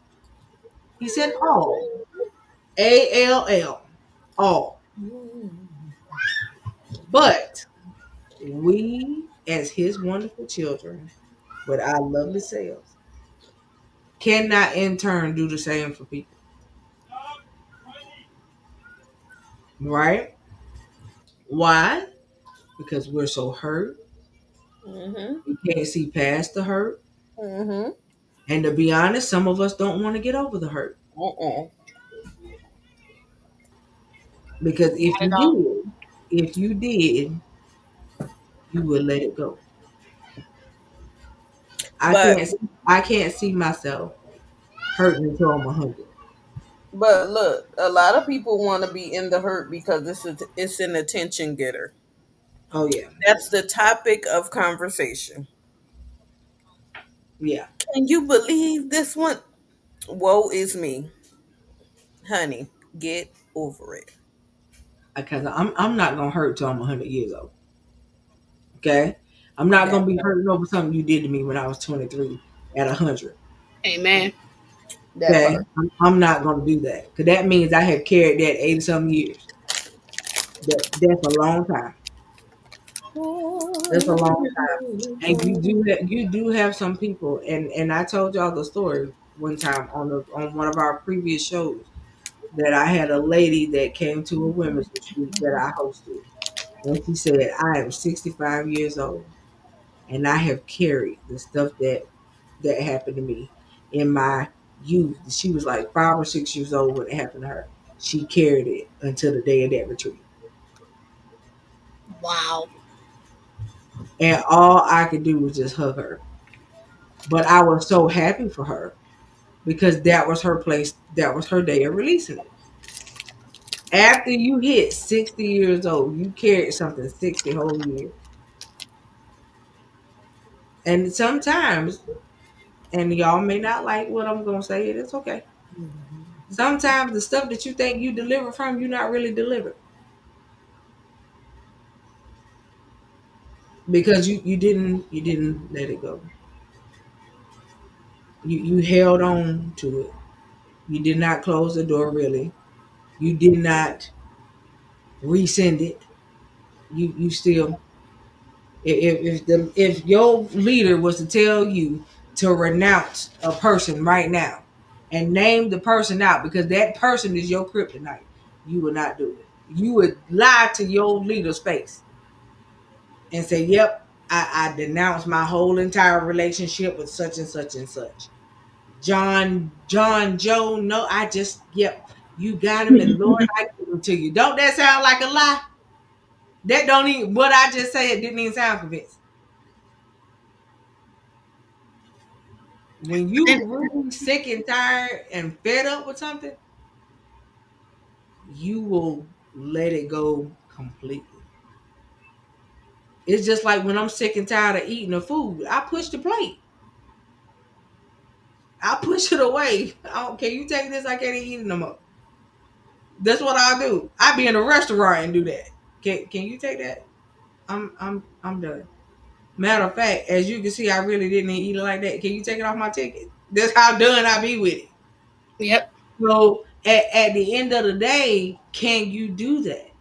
He said all. ALL. All. But we as his wonderful children with our lovely selves cannot in turn do the same for people, right? Why? Because we're so hurt. Mhm. We can't see past the hurt. Mhm. And to be honest, some of us don't want to get over the hurt. Uh-uh. Because Not at all. if you did, you would let it go. I But can't I can't see myself hurting until I'm 100. look, a lot of people want to be in the hurt because it's an attention getter. Oh yeah. That's the topic of conversation. Yeah. Can you believe this one? Woe is me, honey. Get over it. Because I'm not gonna hurt till I'm 100 years old. Okay? I'm not That gonna be hurting over something you did to me when I was 23 at 100. Amen. that Okay? part. I'm not gonna do that. Because that means I have carried that 80 some years. That's a long time. That's a long time. And you do have some people, and I told y'all the story one time on one of our previous shows that I had a lady that came to a women's retreat that I hosted, and she said, "I am 65 years old, and I have carried the stuff that happened to me in my youth." She was like 5 or 6 years old when it happened to her. She carried it until the day of that retreat, Wow. and all I could do was just hug her. But I was so happy for her because that was her place. That was her day of releasing it. After you hit 60 years old, you carried something 60 whole years. And sometimes, and y'all may not like what I'm going to say, it's okay. Sometimes the stuff that you think you delivered from, you're not really delivered because you didn't let it go. You held on to it. You did not close the door really. You did not resend it. You still, if your leader was to tell you to renounce a person right now and name the person out because that person is your kryptonite, you would not do it. You would lie to your leader's face and say, "Yep, I denounce my whole entire relationship with such and such and such." John, Joe, no, I just, yep, you got him, and Lord, I give him to you. Don't that sound like a lie? That don't even what I just said didn't even sound convincing. When you And really sick and tired and fed up with something, you will let it go completely. It's just like when I'm sick and tired of eating the food, I push the plate. I push it away. I don't care. You take this, I can't eat it no more. That's what I'll do. I be in a restaurant and do that. Can you take that? I'm done. Matter of fact, as you can see, I really didn't eat it like that. Can you take it off my ticket? That's how done I be with it. yep. So at the end of the day, can you do that?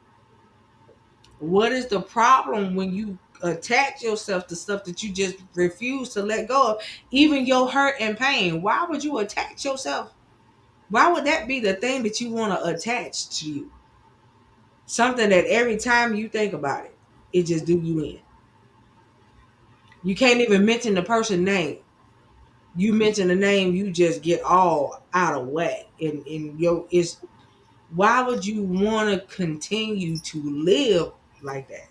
What is the problem when you attach yourself to stuff that you just refuse to let go of? Even your hurt and pain. Why would you attach yourself? Why would that be the thing that you want to attach to you? Something that every time you think about it, it just do you in. You can't even mention the person's name. You mention the name, you just get all out of whack. And yo, it's why would you want to continue to live like that?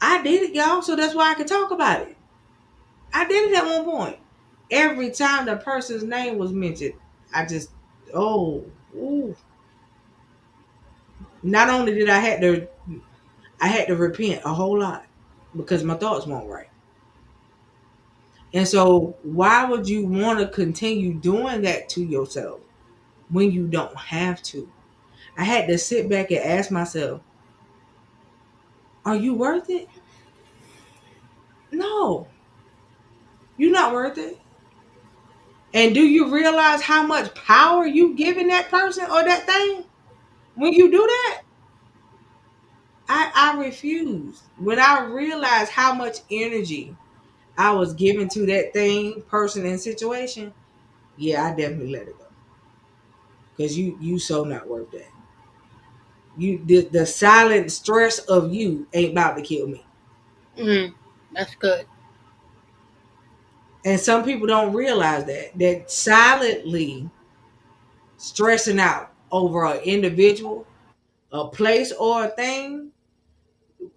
I did it, y'all, so that's why I can talk about it. I did it at one point. Every time the person's name was mentioned, I just, oh, ooh. Not only did I had to repent a whole lot because my thoughts weren't right. And so, why would you want to continue doing that to yourself when you don't have to? I had to sit back and ask myself, are you worth it? No, you're not worth it. And do you realize how much power you giving that person or that thing when you do that? I refused. When I realized how much energy I was giving to that thing, person, and situation, yeah, I definitely let it go. Because you so not worth that. The silent stress of you ain't about to kill me. Mm, that's good. And some people don't realize that silently stressing out over an individual, a place, or a thing.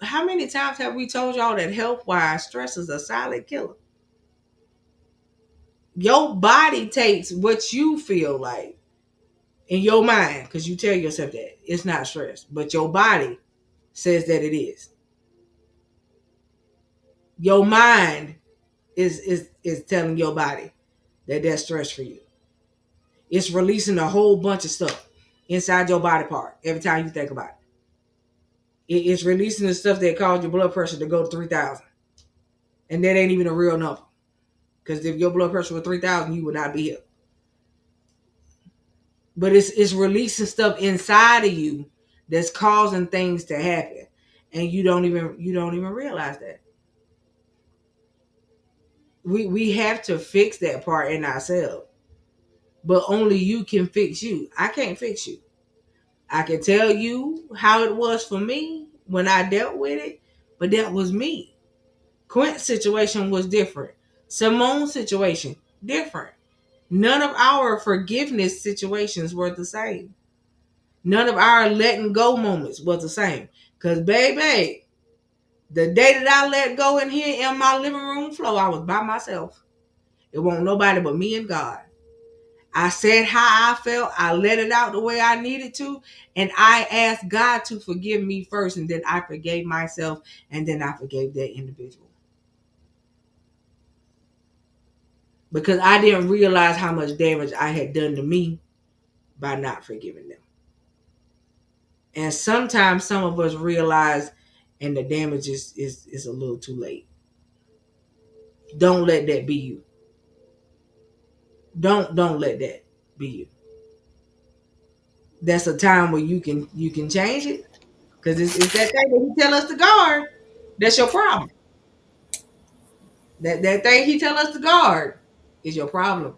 How many times have we told y'all that health wise stress is a silent killer? Your body takes what you feel like in your mind, because you tell yourself that it's not stress, but your body says that it is. Your mind is telling your body that that's stress for you. It's releasing a whole bunch of stuff inside your body part every time you think about it's releasing the stuff that caused your blood pressure to go to 3,000, and that ain't even a real number. Because if your blood pressure was 3,000, you would not be here. But it's releasing stuff inside of you that's causing things to happen, and you don't even realize that. We have to fix that part in ourselves, but only you can fix you. I can't fix you. I can tell you how it was for me when I dealt with it, but that was me. Quint's situation was different. Simone's situation different. None of our forgiveness situations were the same. None of our letting go moments was the same. Cause baby, the day that I let go in here in my living room floor, I was by myself. It wasn't nobody but me and God. I said how I felt. I let it out the way I needed to. And I asked God to forgive me first. And then I forgave myself. And then I forgave that individual. Because I didn't realize how much damage I had done to me by not forgiving them. And sometimes some of us realize and the damage is a little too late. Don't let that be you. Don't let that be you. That's a time where you can change it. Because it's that thing that he tell us to guard. That's your problem. That thing he tell us to guard is your problem.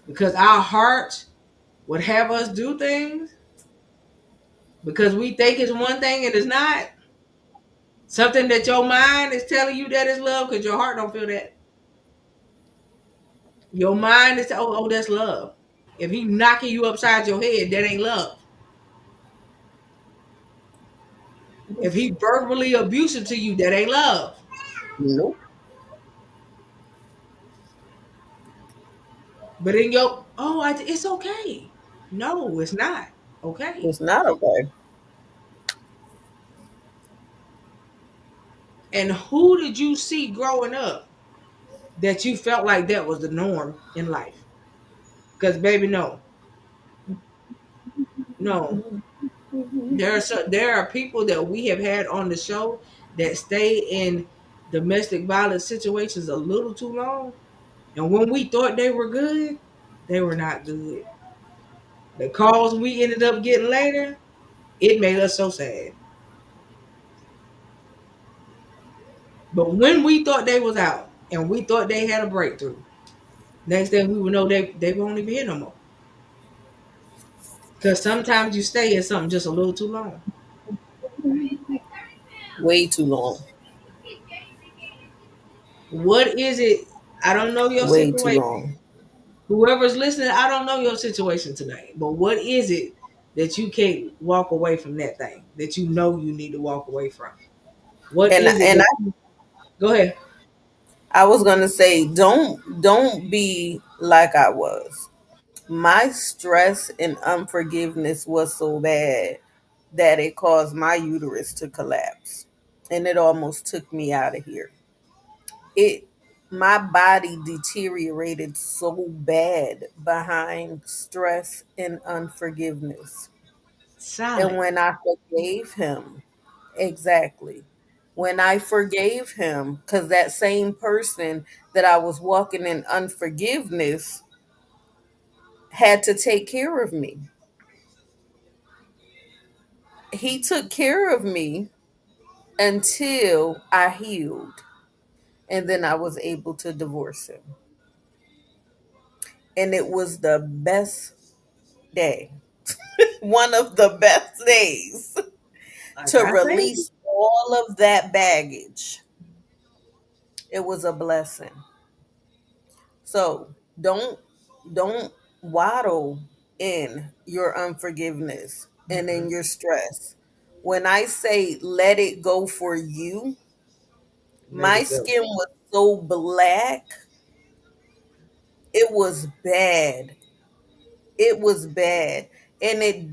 Because our heart would have us do things because we think it's one thing and it's not. Something that your mind is telling you that is love because your heart don't feel that. Your mind is oh that's love. If he knocking you upside your head, that ain't love. If he verbally abusive to you, that ain't love. Nope. But in your it's okay. No, it's not okay. It's not okay. And who did you see growing up that you felt like that was the norm in life? Because baby, no, no. There are people that we have had on the show that stay in domestic violence situations a little too long, and when we thought they were good, they were not good. The calls we ended up getting later, it made us so sad. But when we thought they was out and we thought they had a breakthrough, next thing we would know they won't even here no more. Because sometimes you stay in something just a little too long. Way too long. What is it? I don't know your Way too situation. long. Whoever's listening, I don't know your situation tonight. But what is it that you can't walk away from that thing that you know you need to walk away from? What And is it and that go ahead? I was gonna say, don't be like I was. My stress and unforgiveness was so bad that it caused my uterus to collapse, and it almost took me out of here. It My body deteriorated so bad behind stress and unforgiveness. And Silent. when I forgave him, exactly. When I forgave him, because that same person that I was walking in unforgiveness had to take care of me. he took care of me until I healed. And then I was able to divorce him. And it was the best day, one of the best days Like to I said, release all of that baggage. It was a blessing. So don't waddle in your unforgiveness and in mm-mm, your stress. When I say let it go for you, let my it go. skin was so black, it was bad. It was bad. And it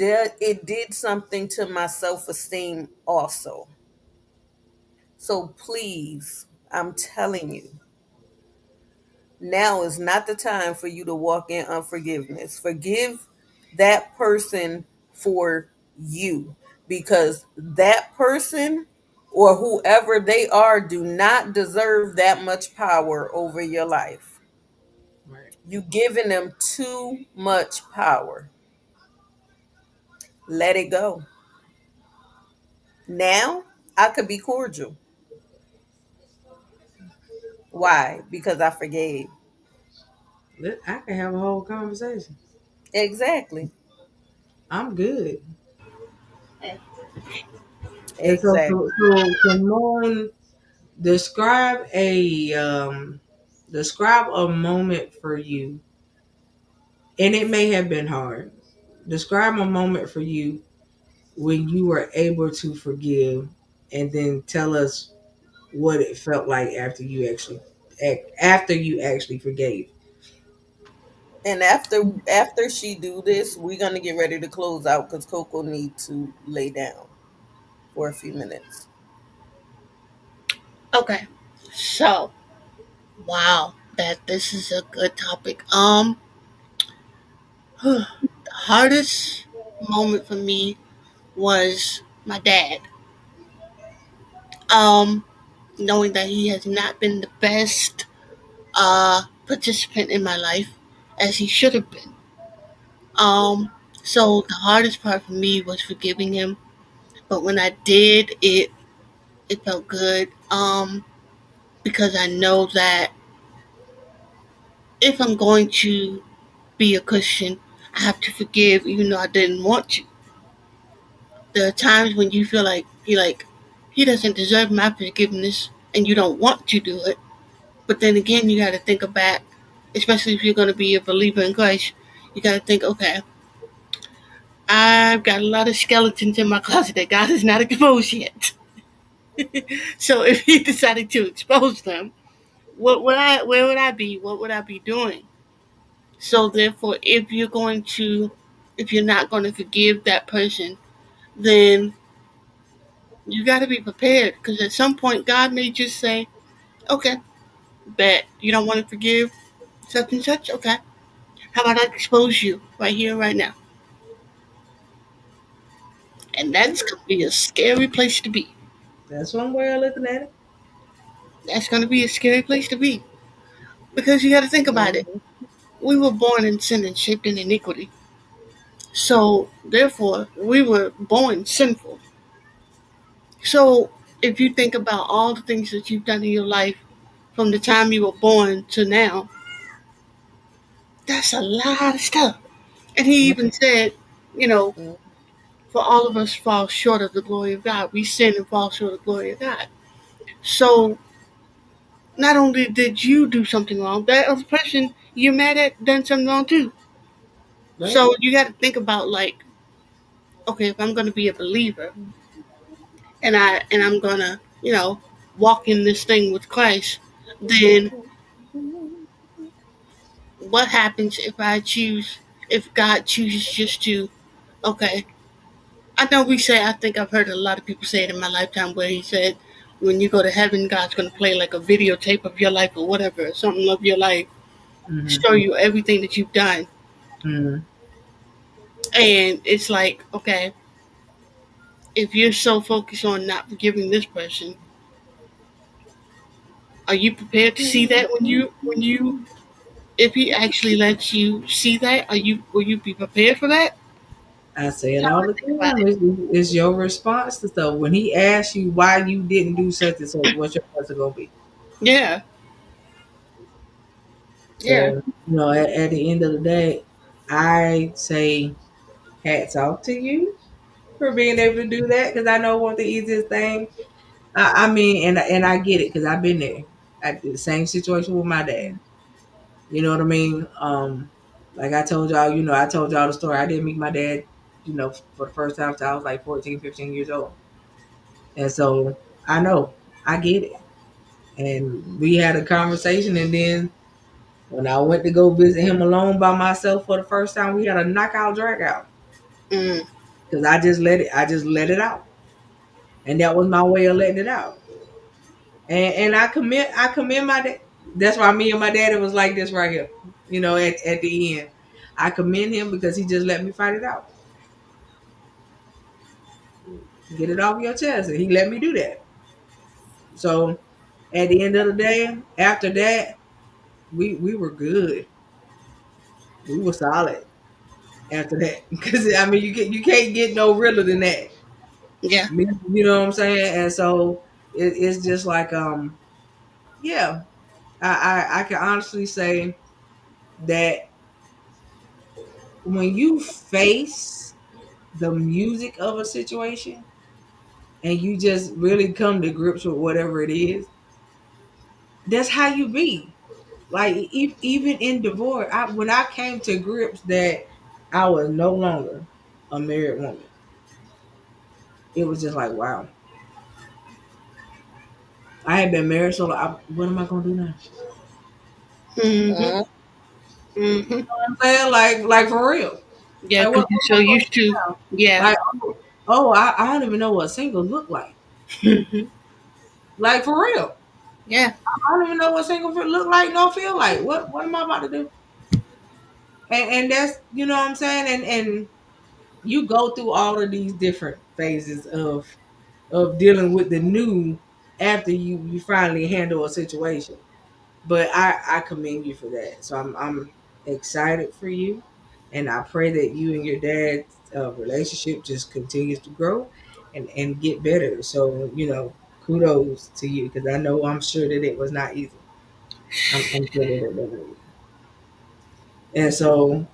did something to my self-esteem also. So please, I'm telling you, now is not the time for you to walk in unforgiveness. Forgive that person for you, because that person or whoever they are do not deserve that much power over your life. Right. You giving them too much power. Let it go. Now I could be cordial. Why? Because I forgave. I can have a whole conversation. Exactly. I'm good. And Exactly. Simone, describe describe a moment for you, and it may have been hard. Describe a moment for you when you were able to forgive, and then tell us what it felt like after you actually forgave. And after she do this, we're gonna get ready to close out because Coco need to lay down for a few minutes. Okay. So, wow, that this is a good topic. The hardest moment for me was my dad. Um, Knowing that he has not been the best participant in my life as he should have been. Um, so the hardest part for me was forgiving him. But when I did, it felt good. Because I know that if I'm going to be a Christian, I have to forgive even though I didn't want to. There are times when you feel like he doesn't deserve my forgiveness and you don't want to do it. But then again, you got to think about, especially if you're going to be a believer in Christ, you got to think, okay, I've got a lot of skeletons in my closet that God has not exposed yet. So if He decided to expose them, where would I be? What would I be doing? So therefore, if you're not going to forgive that person, then you got to be prepared because at some point God may just say, okay, bet you don't want to forgive such and such. Okay, how about I expose you right here, right now? And that's going to be a scary place to be. That's one way of looking at it. That's going to be a scary place to be because you got to think about it. Mhm. We were born in sin and shaped in iniquity. So therefore, we were born sinful. So if you think about all the things that you've done in your life from the time you were born to now, that's a lot of stuff. And he even said, you know, Mm. for all of us fall short of the glory of God. We sin and fall short of the glory of God. So not only did you do something wrong, that other person you're mad at done something wrong too. Right. So you got to think about like, okay, if I'm going to be a believer and I'm going to, walk in this thing with Christ, then what happens if God chooses just to, okay, I know we say, I think I've heard a lot of people say it in my lifetime where he said, when you go to heaven, God's going to play like a videotape of your life or whatever, something of your life, Mm-hmm. show you everything that you've done. Mm-hmm. And it's like, okay, if you're so focused on not forgiving this person, are you prepared to see that if he actually lets you see that, will you be prepared for that? I say it That's how all I the think about time. It's your response to stuff. When he asks you why you didn't do such and such, what's your answer gonna be? it. Yeah. Yeah. So, at the end of the day, I say hats off to you for being able to do that because I know it wasn't the easiest thing. I mean, and I get it because I've been there. I did the same situation with my dad. You know what I mean? Like I told y'all, I told y'all the story. I didn't meet my dad, for the first time until I was like 14, 15 years old. And so I know, I get it. And we had a conversation, and then when I went to go visit him alone by myself for the first time, we had a knockout drag out Mm. because I just let it out, and that was my way of letting it out. And I commend my dad. That's why me and my daddy was like this right here. At the end, I commend him because he just let me fight it out, get it off your chest, and he let me do that. So at the end of the day, after that, we were good. We were solid after that because I mean you can't get no realer than that. Yeah. You know what I'm saying? And so it's just like yeah, I can honestly say that when you face the music of a situation and you just really come to grips with whatever it is, that's how you be. Like even in divorce, when I came to grips that I was no longer a married woman, it was just like wow. I had been married, so what am I gonna do now? Mm-hmm. Mm, Mm-hmm. I'm saying like for real. Yeah, Like because you're what am so I gonna used to. do now? Yeah. Like I don't even know what single look like. Mm-hmm. Like for real. Yeah. I don't even know what single look like nor feel like. What am I about to do? And that's what I'm saying. And you go through all of these different phases of dealing with the new after you finally handle a situation. But I commend you for that. So I'm excited for you, and I pray that you and your dad's relationship just continues to grow and get better. So kudos to you because I'm sure that it was not easy. I'm sure that it wasn't easy. And so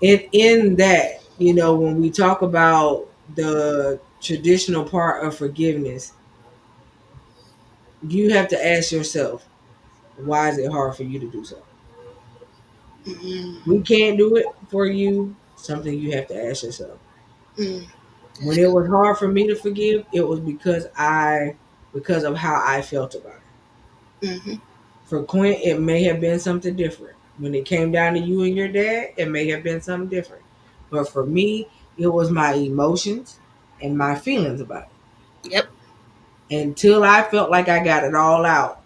in that when we talk about the traditional part of forgiveness, you have to ask yourself, why is it hard for you to do so? Mm-hmm. We can't do it for you. Something you have to ask yourself. Mm. When That's it good. was hard for me to forgive, it was because of how I felt about it. Mm-hmm. For Quint, it may have been something different. When it came down to you and your dad, it may have been something different. But for me, it was my emotions and my feelings about Yep. it. Until I felt like I got it all out,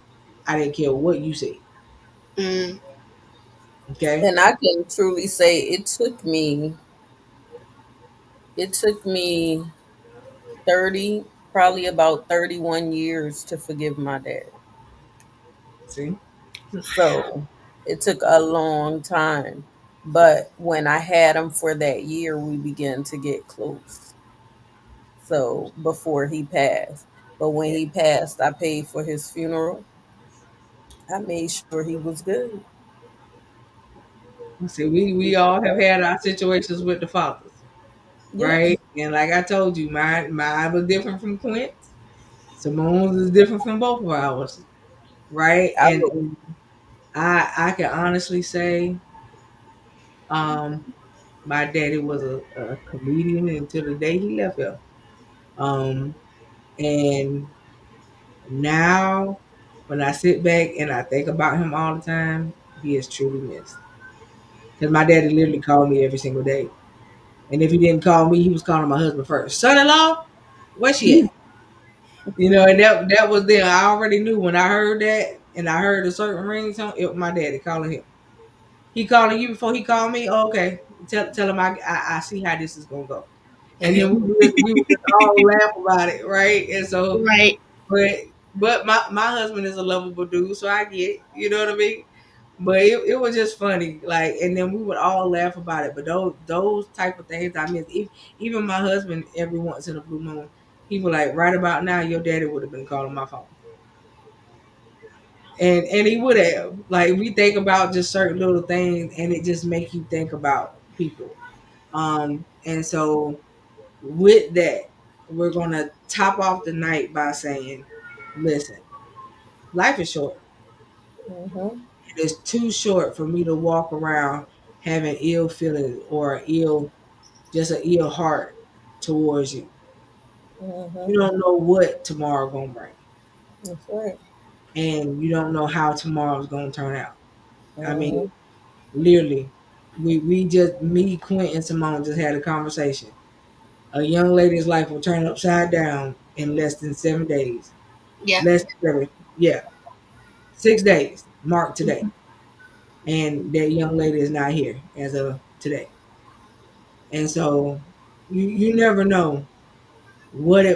I didn't care what you said. Mm. Okay? and I can truly say it took me 30, probably about 31 years to forgive my dad. See? So it took a long time. But when I had him for that year, we began to get close. So before he passed. But when Yeah. he passed, I paid for his funeral. I made sure he was good. See, we all have had our situations with the fathers, Yes. right? And like I told you, mine was different from Quint's. Simone's is different from both of ours, right? I And, would. and I can honestly say, um, my daddy was a comedian until the day he left here. Um, and now when I sit back and I think about him all the time, he is truly missed. Because my daddy literally called me every single day. And if he didn't call me, he was calling my husband first. Son-in-law, where she at? And that was there. I already knew when I heard that and I heard a certain ringtone, it was my daddy calling him. He calling you before he called me? Oh, okay. Tell him I see how this is gonna go. And then we would just all laugh about it, right? And so Right. but my husband is a lovable dude, so I get it. You know what I mean? But it was just funny, like, and then we would all laugh about it. But those type of things I miss. Even my husband, every once in a blue moon, he would like, right about now, your daddy would have been calling my phone, and he would have. Like, we think about just certain little things, and it just make you think about people. And so with that, we're gonna top off the night by saying, listen, life is short. Mm-hmm. It is too short for me to walk around having ill feelings or ill, just an ill heart towards you. Mm-hmm. You don't know what tomorrow gonna bring, That's right. and you don't know how tomorrow's gonna turn out. I mean, Mm-hmm. literally, we just, me, Quint, and Simone just had a conversation. A young lady's life will turn upside down in less than 7 days. Yeah. Less than seven, yeah, 6 days. Mark today, and that young lady is not here as of today. And so you never know what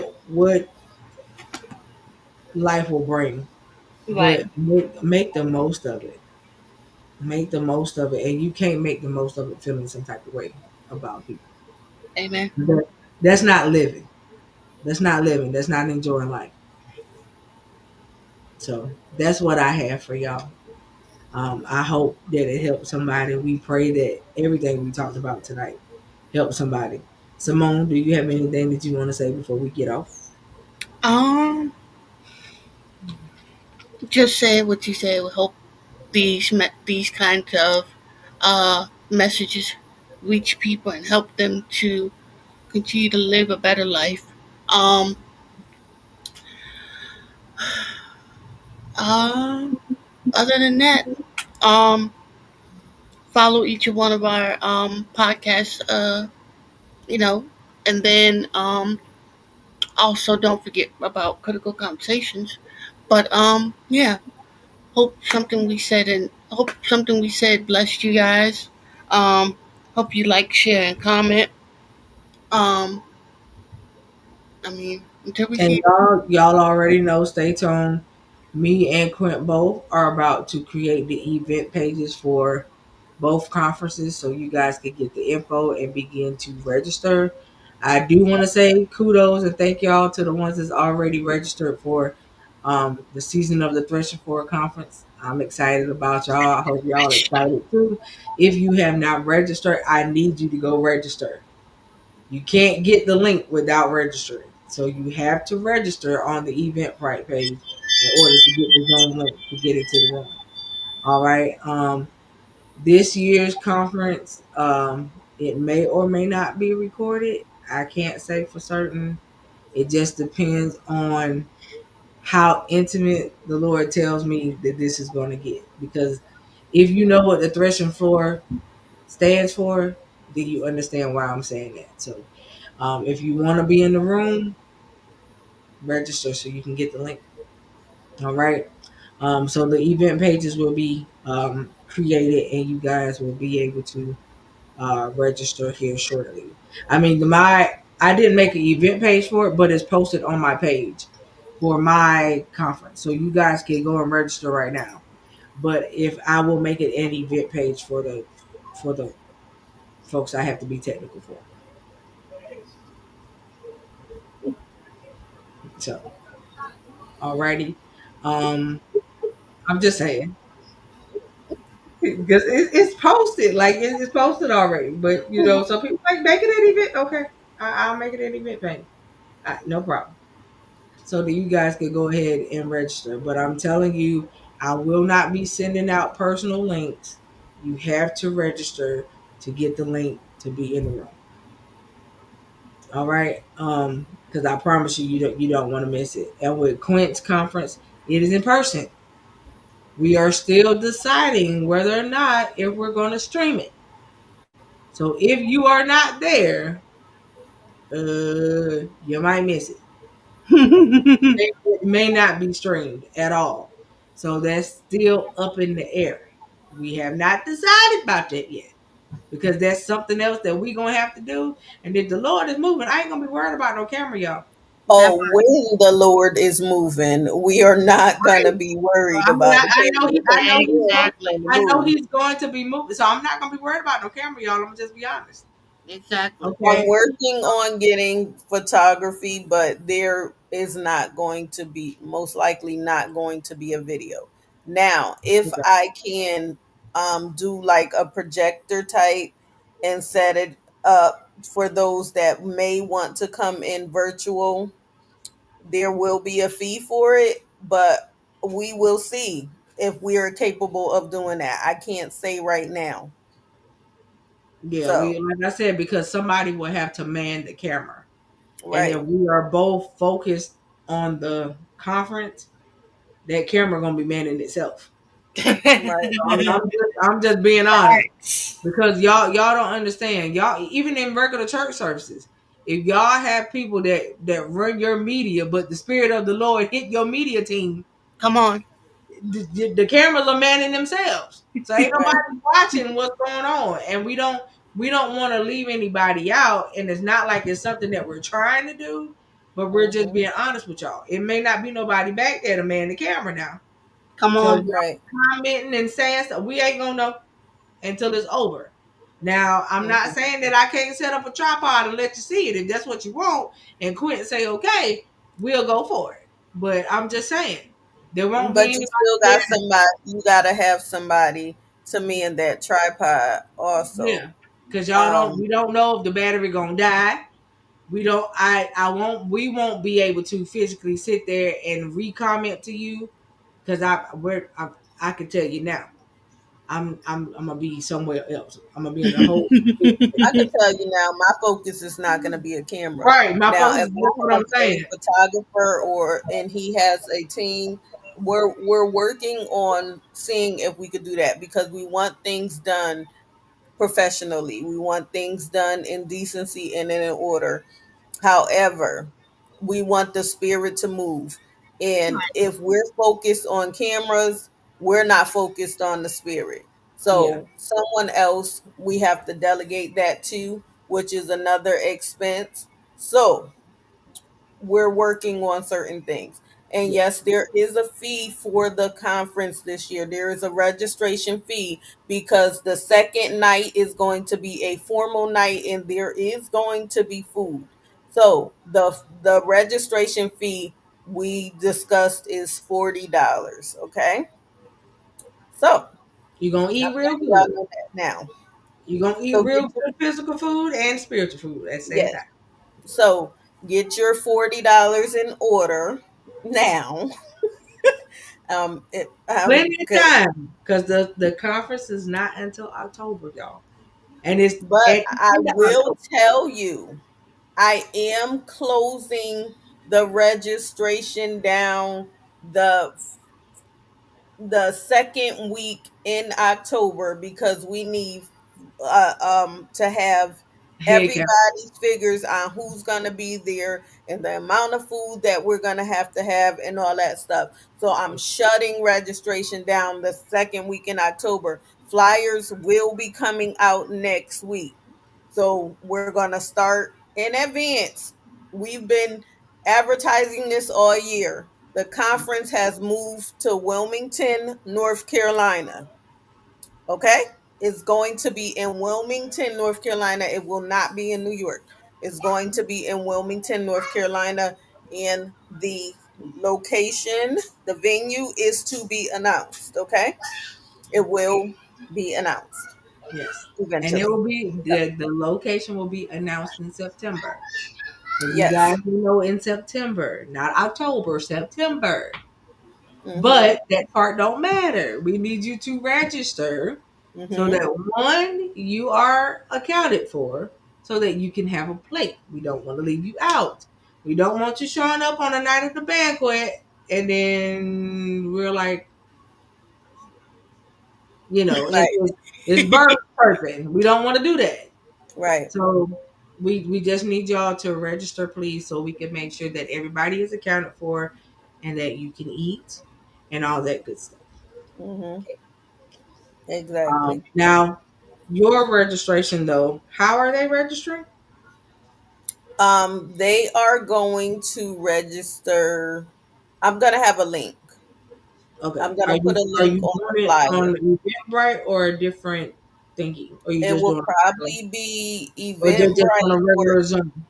life will bring, Right. but make the most of it. Make the most of it, and you can't make the most of it feeling some type of way about people. Amen. That- That's not living. That's not living. That's not enjoying life. So that's what I have for y'all. I hope that it helped somebody. We pray that everything we talked about tonight helped somebody. Simone, do you have anything that you want to say before we get off? Um, just say what you said. We hope these kinds of messages reach people and help them to continue to live a better life. Um, um, Other than that, um, follow each one of our podcasts. You know, and then also don't forget about critical conversations. But yeah, hope something we said blessed you guys. Um, Hope you like, share, and comment. Um, I mean, until we And see. y'all already know, stay tuned. Me and Quint both are about to create the event pages for both conferences so you guys can get the info and begin to register. I do want to say kudos and thank y'all to the ones that's already registered for the season of the Threshing Floor Conference. I'm excited about y'all. I hope y'all excited too. If you have not registered, I need you to go register. You can't get the link without registering. So you have to register on the Eventbrite page in order to get the Zoom link to get into the room. All right. This year's conference, it may or may not be recorded. I can't say for certain. It just depends on how intimate the Lord tells me that this is going to get. Because if you know what the threshing floor stands for, then you understand why I'm saying that. So if you want to be in the room, register so you can get the link. All right. So the event pages will be created, and you guys will be able to register here shortly. I mean, I didn't make an event page for it, but it's posted on my page for my conference, so you guys can go and register right now. But if I will make it an event page for the folks I have to be technical for. So, alrighty. Um, I'm just saying because it's posted, like it's posted already. But some people like make it an event. Okay, I'll make it an event page. No problem. So that you guys can go ahead and register. But I'm telling you, I will not be sending out personal links. You have to register to get the link to be in the room. All right. Because I promise you, you don't want to miss it. And with Quint's conference, it is in person. We are still deciding whether or not if we're going to stream it. So if you are not there, you might miss it. It may not be streamed at all. So that's still up in the air. We have not decided about that yet because that's something else that we're going to have to do. And if the Lord is moving, I ain't going to be worried about no camera, y'all. That Oh, part. when the Lord is moving, we are not gonna Right. be So, worried I mean, about the camera because the Lord is Exactly. going to I know move. he's going to be moving. So I'm not gonna be worried about no camera, y'all. I'm gonna just be honest. Exactly. I'm Okay. working on getting photography, but there is not going to be, most likely not going to be a video. Now, if Okay. I can do like a projector type and set it up for those that may want to come in virtual, there will be a fee for it, but we will see if we are capable of doing that. I can't say right now. Yeah, So, we like I said, because somebody will have to man the camera. And if right, we are both focused on the conference, that camera gonna be manning itself. right, I'm just being honest because y'all don't understand. Y'all even in regular church services, if y'all have people that run your media, but the spirit of the Lord hit your media team, Come on. the cameras are manning themselves. So ain't right. nobody watching what's going on, and we don't want to leave anybody out. And it's not like it's something that we're trying to do, but we're just Hmm. being honest with y'all. It may not be nobody back there to man the camera now. Come So on. if Right. y'all commenting and saying stuff, we ain't gonna know until it's over. Now, I'm not Hmm. saying that I can't set up a tripod and let you see it if that's what you want, and quit and say, okay, we'll go for it. But I'm just saying, there won't be But you anybody still got there. somebody, you got to have somebody to man that tripod also. Yeah. Because y'all don't, Um, we don't know if the battery gonna die. We don't, we won't be able to physically sit there and re-comment to you because I can tell you now, I'm gonna be somewhere else. I'm gonna be in a whole. I can tell you now, my focus is not going to be a camera. Right, my Now, focus. if That's what I have I'm a saying. photographer or and he has a team, we're working on seeing if we could do that because we want things done professionally. We want things done in decency and in order. However, we want the spirit to move. And if we're focused on cameras, we're not focused on the spirit. Yeah, So, someone else we have to delegate that to, which is another expense. So, we're working on certain things. And yeah, yes, there is a fee for the conference this year. There is a registration fee because the second night is going to be a formal night and there is going to be food. So the registration fee we discussed is $40. Okay. So you gonna I'm eat real letting y'all good. know that now. You gonna eat So real good physical food and spiritual food at the same yes. time. So get your $40 in order now. Plenty of Because time because the conference is not until October, y'all, and it's but at the I end of will October. tell you, I am closing the registration down the second week in October because we need to have Head count. everybody's figures on who's gonna be there and the amount of food that we're gonna have to have and all that stuff. So I'm shutting registration down the second week in October. Flyers will be coming out next week. So we're gonna start in advance. We've been advertising this all year. The conference has moved to Wilmington, North Carolina. Okay? It's going to be in Wilmington, North Carolina. It will not be in New York. It's going to be in Wilmington, North Carolina. And the location, the venue is to be announced. Okay? It will be announced Yes, and it eventually. will be the location will be announced in September. So you Yes. guys will know in September, not October, September. Mm-hmm. But that part don't matter. We need you to register so Mm-hmm. that one, you are accounted for so that you can have a plate. We don't want to leave you out. We don't want you showing up on the night of the banquet and then we're like, Right. it's bird person. We don't want to do that. Right. So we just need y'all to register, please, so we can make sure that everybody is accounted for and that you can eat and all that good stuff. Mm-hmm. Exactly. Now, your registration though, how are they registering? They are going to register. I'm gonna have a link. Okay. I'm Are gonna put you a are link you on the doing it flyer. on Eventbrite or a different thingy? Or you It just will doing it regular? probably be Or just on Eventbrite a or regular Zoom?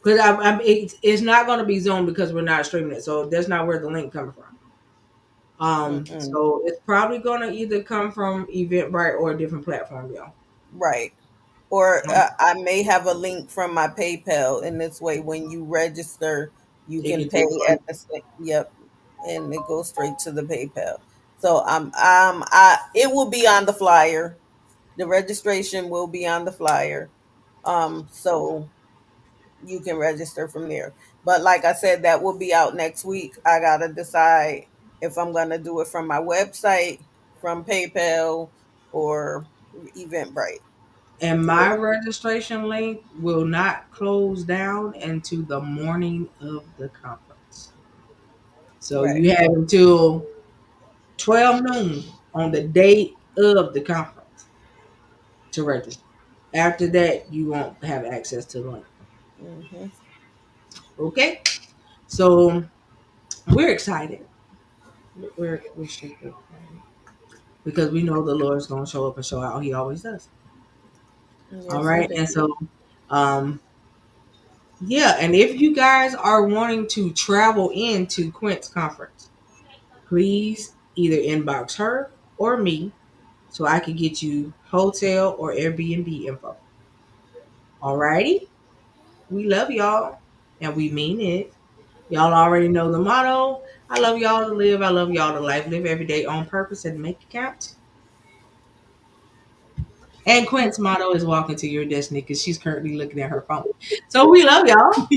Because it's not going to be Zoom because we're not streaming it. So that's not where the link coming from. mm-mm, So it's probably going to either come from Eventbrite or a different platform, y'all. right. Or Um, I may have a link from my PayPal, and this way, when you register, you It can can pay take at place. the same. Yep, and it goes straight to the PayPal. So it will be on the flyer. The registration will be on the flyer. So you can register from there. But like I said, that will be out next week. I gotta decide if I'm gonna do it from my website, from PayPal, or Eventbrite. And So my registration link will not close down until the morning of the conference. So right. you have until 12 noon on the day of the conference to register. After that, you won't have access to the link. Hmm. Okay? So we're excited. We're super excited because we know the Lord's going to show up and show out. He always does. All Yes, he right. does. And so, um, yeah. And if you guys are wanting to travel into Quint's conference, please either inbox her or me so I can get you hotel or Airbnb info. All righty. We love y'all and we mean it. Y'all already know the motto. I love y'all to live. I love y'all to life. Live every day on purpose and make it count. And Quint's motto is walking to your destiny because she's currently looking at her phone. So we love y'all.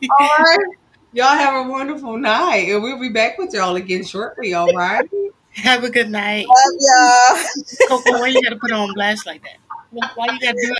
All right. Y'all have a wonderful night. And we'll be back with y'all again shortly. All right. Have a good night. Love y'all. Coco, why you gotta put it on blast like that? Why you gotta do